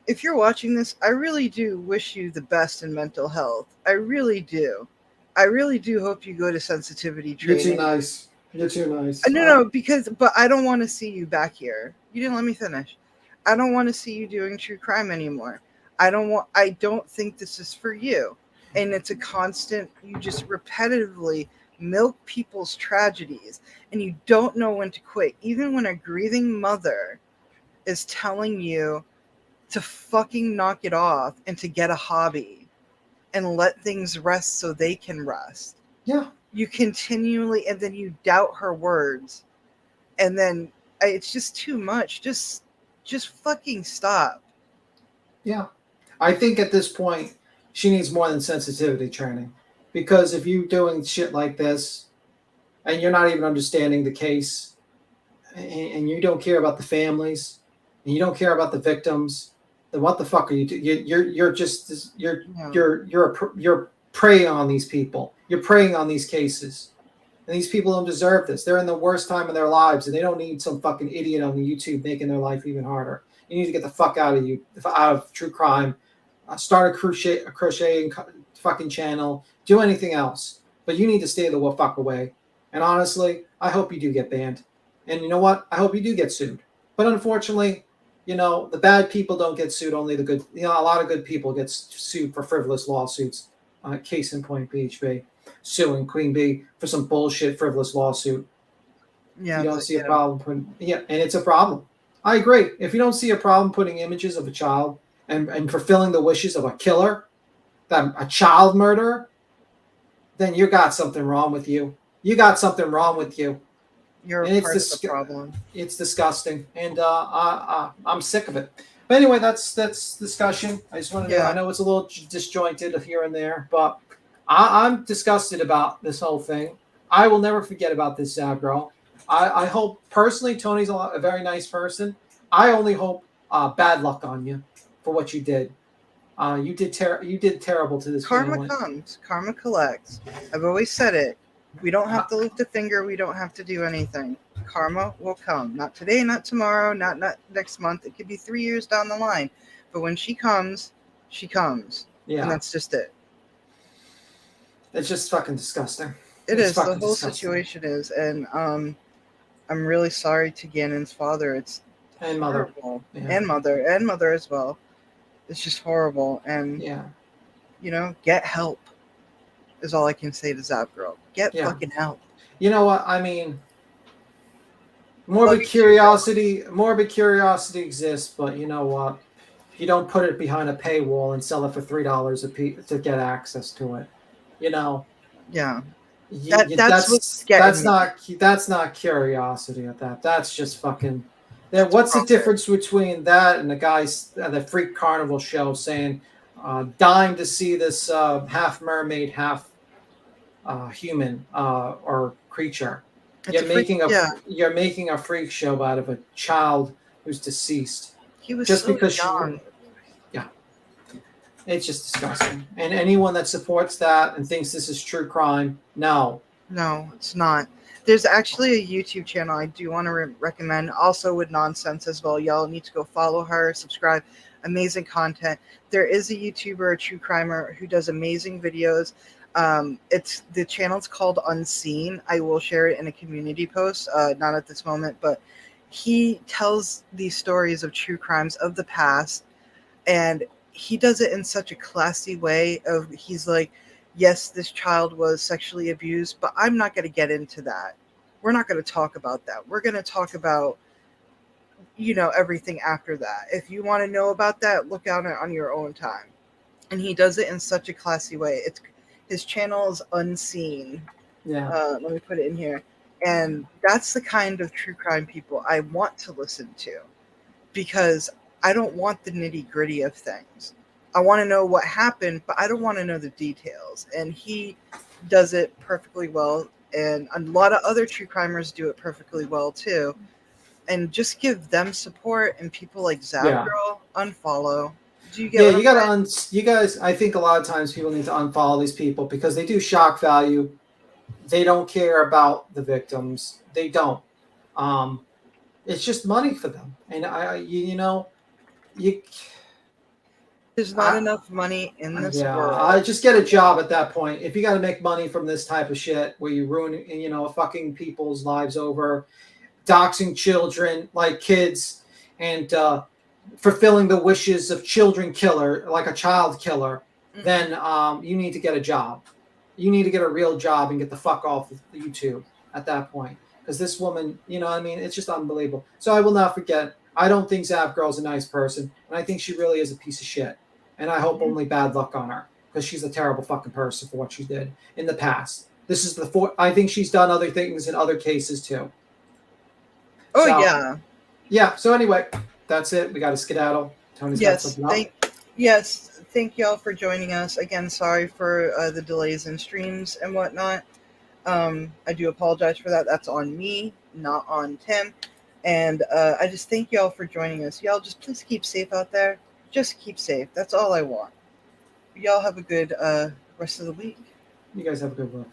If you're watching this, I really do wish you the best in mental health. I really do. I really do hope you go to sensitivity training. You're too nice. You're too nice. No, but I don't want to see you back here. You didn't let me finish. I don't want to see you doing true crime anymore. I don't think this is for you. And it's a constant, you just repetitively milk people's tragedies, and you don't know when to quit. Even when a grieving mother is telling you to fucking knock it off and to get a hobby and let things rest so they can rest. Yeah. You continually, and then you doubt her words. And then it's just too much. Just fucking stop. Yeah. I think at this point, she needs more than sensitivity training. Because if you're doing shit like this and you're not even understanding the case and you don't care about the families and you don't care about the victims, then what the fuck are you doing? You're preying on these people. You're preying on these cases. And these people don't deserve this. They're in the worst time of their lives, and they don't need some fucking idiot on the YouTube making their life even harder. You need to get the fuck out of true crime. Start a crocheting fucking channel. Do anything else. But you need to stay the fuck away. And honestly, I hope you do get banned. And you know what? I hope you do get sued. But unfortunately, you know, the bad people don't get sued. Only the good. You know, a lot of good people get sued for frivolous lawsuits. Case in point, BHB suing Queen Bee for some bullshit frivolous lawsuit. Yeah, you don't see a problem and it's a problem. I agree. If you don't see a problem putting images of a child and fulfilling the wishes of a killer, a child murderer, then you got something wrong with you. You got something wrong with you. You're a part of the problem. It's disgusting, and I'm sick of it. But anyway, that's discussion. I just wanted to. I know it's a little disjointed here and there, but I'm disgusted about this whole thing. I will never forget about this Zav Girl. I hope personally Tony's a very nice person. I only hope bad luck on you for what you did. You did terrible to this Karma family. comes, karma collects. I've always said it. We don't have to lift a finger. We don't have to do anything. Karma will come. Not today, not tomorrow, not next month. It could be 3 years down the line. But when she comes, she comes. Yeah. And that's just it. It's just fucking disgusting. It It's is. The fucking whole disgusting. situation is. And I'm really sorry to Gannon's father. It's And mother. horrible. Yeah. And mother as well. It's just horrible. And, Yeah. you know, get help is all I can say to Zav Girl. Get Yeah. fucking help. You know what? I mean, morbid curiosity exists, but you know what? You don't put it behind a paywall and sell it for $3 a piece to get access to it. You know. Yeah. That's what's getting me. That's not curiosity at that. That's just fucking. What's the difference between that and the guys at the Freak Carnival show saying, dying to see this half mermaid, half human or creature? You're making a freak show out of a child who's deceased. He was just so because young. Yeah. It's just disgusting. And anyone that supports that and thinks this is true crime, no. No, it's not. There's actually a YouTube channel I do want to recommend, also with nonsense as well. Y'all need to go follow her, subscribe. Amazing content. There is a YouTuber, a true crimer, who does amazing videos. The channel's called Unseen. I will share it in a community post, not at this moment, but he tells these stories of true crimes of the past, and he does it in such a classy way. He's like, yes, this child was sexually abused, but I'm not going to get into that. We're not going to talk about that. We're going to talk about, everything after that. If you want to know about that, look out on your own time. And he does it in such a classy way. His channel is Unseen. Yeah. Let me put it in here. And that's the kind of true crime people I want to listen to, because I don't want the nitty gritty of things. I want to know what happened, but I don't want to know the details. And he does it perfectly well. And a lot of other true crimers do it perfectly well too. And just give them support, and people like Zav Girl, unfollow. Do you get? Yeah, you guys. I think a lot of times people need to unfollow these people because they do shock value. They don't care about the victims. They don't. It's just money for them, and There's not enough money in this world. I just get a job at that point. If you got to make money from this type of shit, where you ruin, fucking people's lives over, doxing children like kids, and fulfilling the wishes of children killer, like a child killer, then you need to get a job. You need to get a real job and get the fuck off of YouTube at that point. Because this woman, it's just unbelievable. So I will not forget. I don't think Zav Girl's a nice person, and I think she really is a piece of shit. And I hope only bad luck on her, because she's a terrible fucking person for what she did in the past. This is I think she's done other things in other cases too. Oh, so, yeah. Yeah, so anyway, that's it. We got to skedaddle. Tony's got something up. Thank y'all for joining us. Again, sorry for the delays in streams and whatnot. I do apologize for that. That's on me, not on Tim. And I just thank y'all for joining us. Y'all just please keep safe out there. Just keep safe. That's all I want. Y'all have a good rest of the week. You guys have a good one.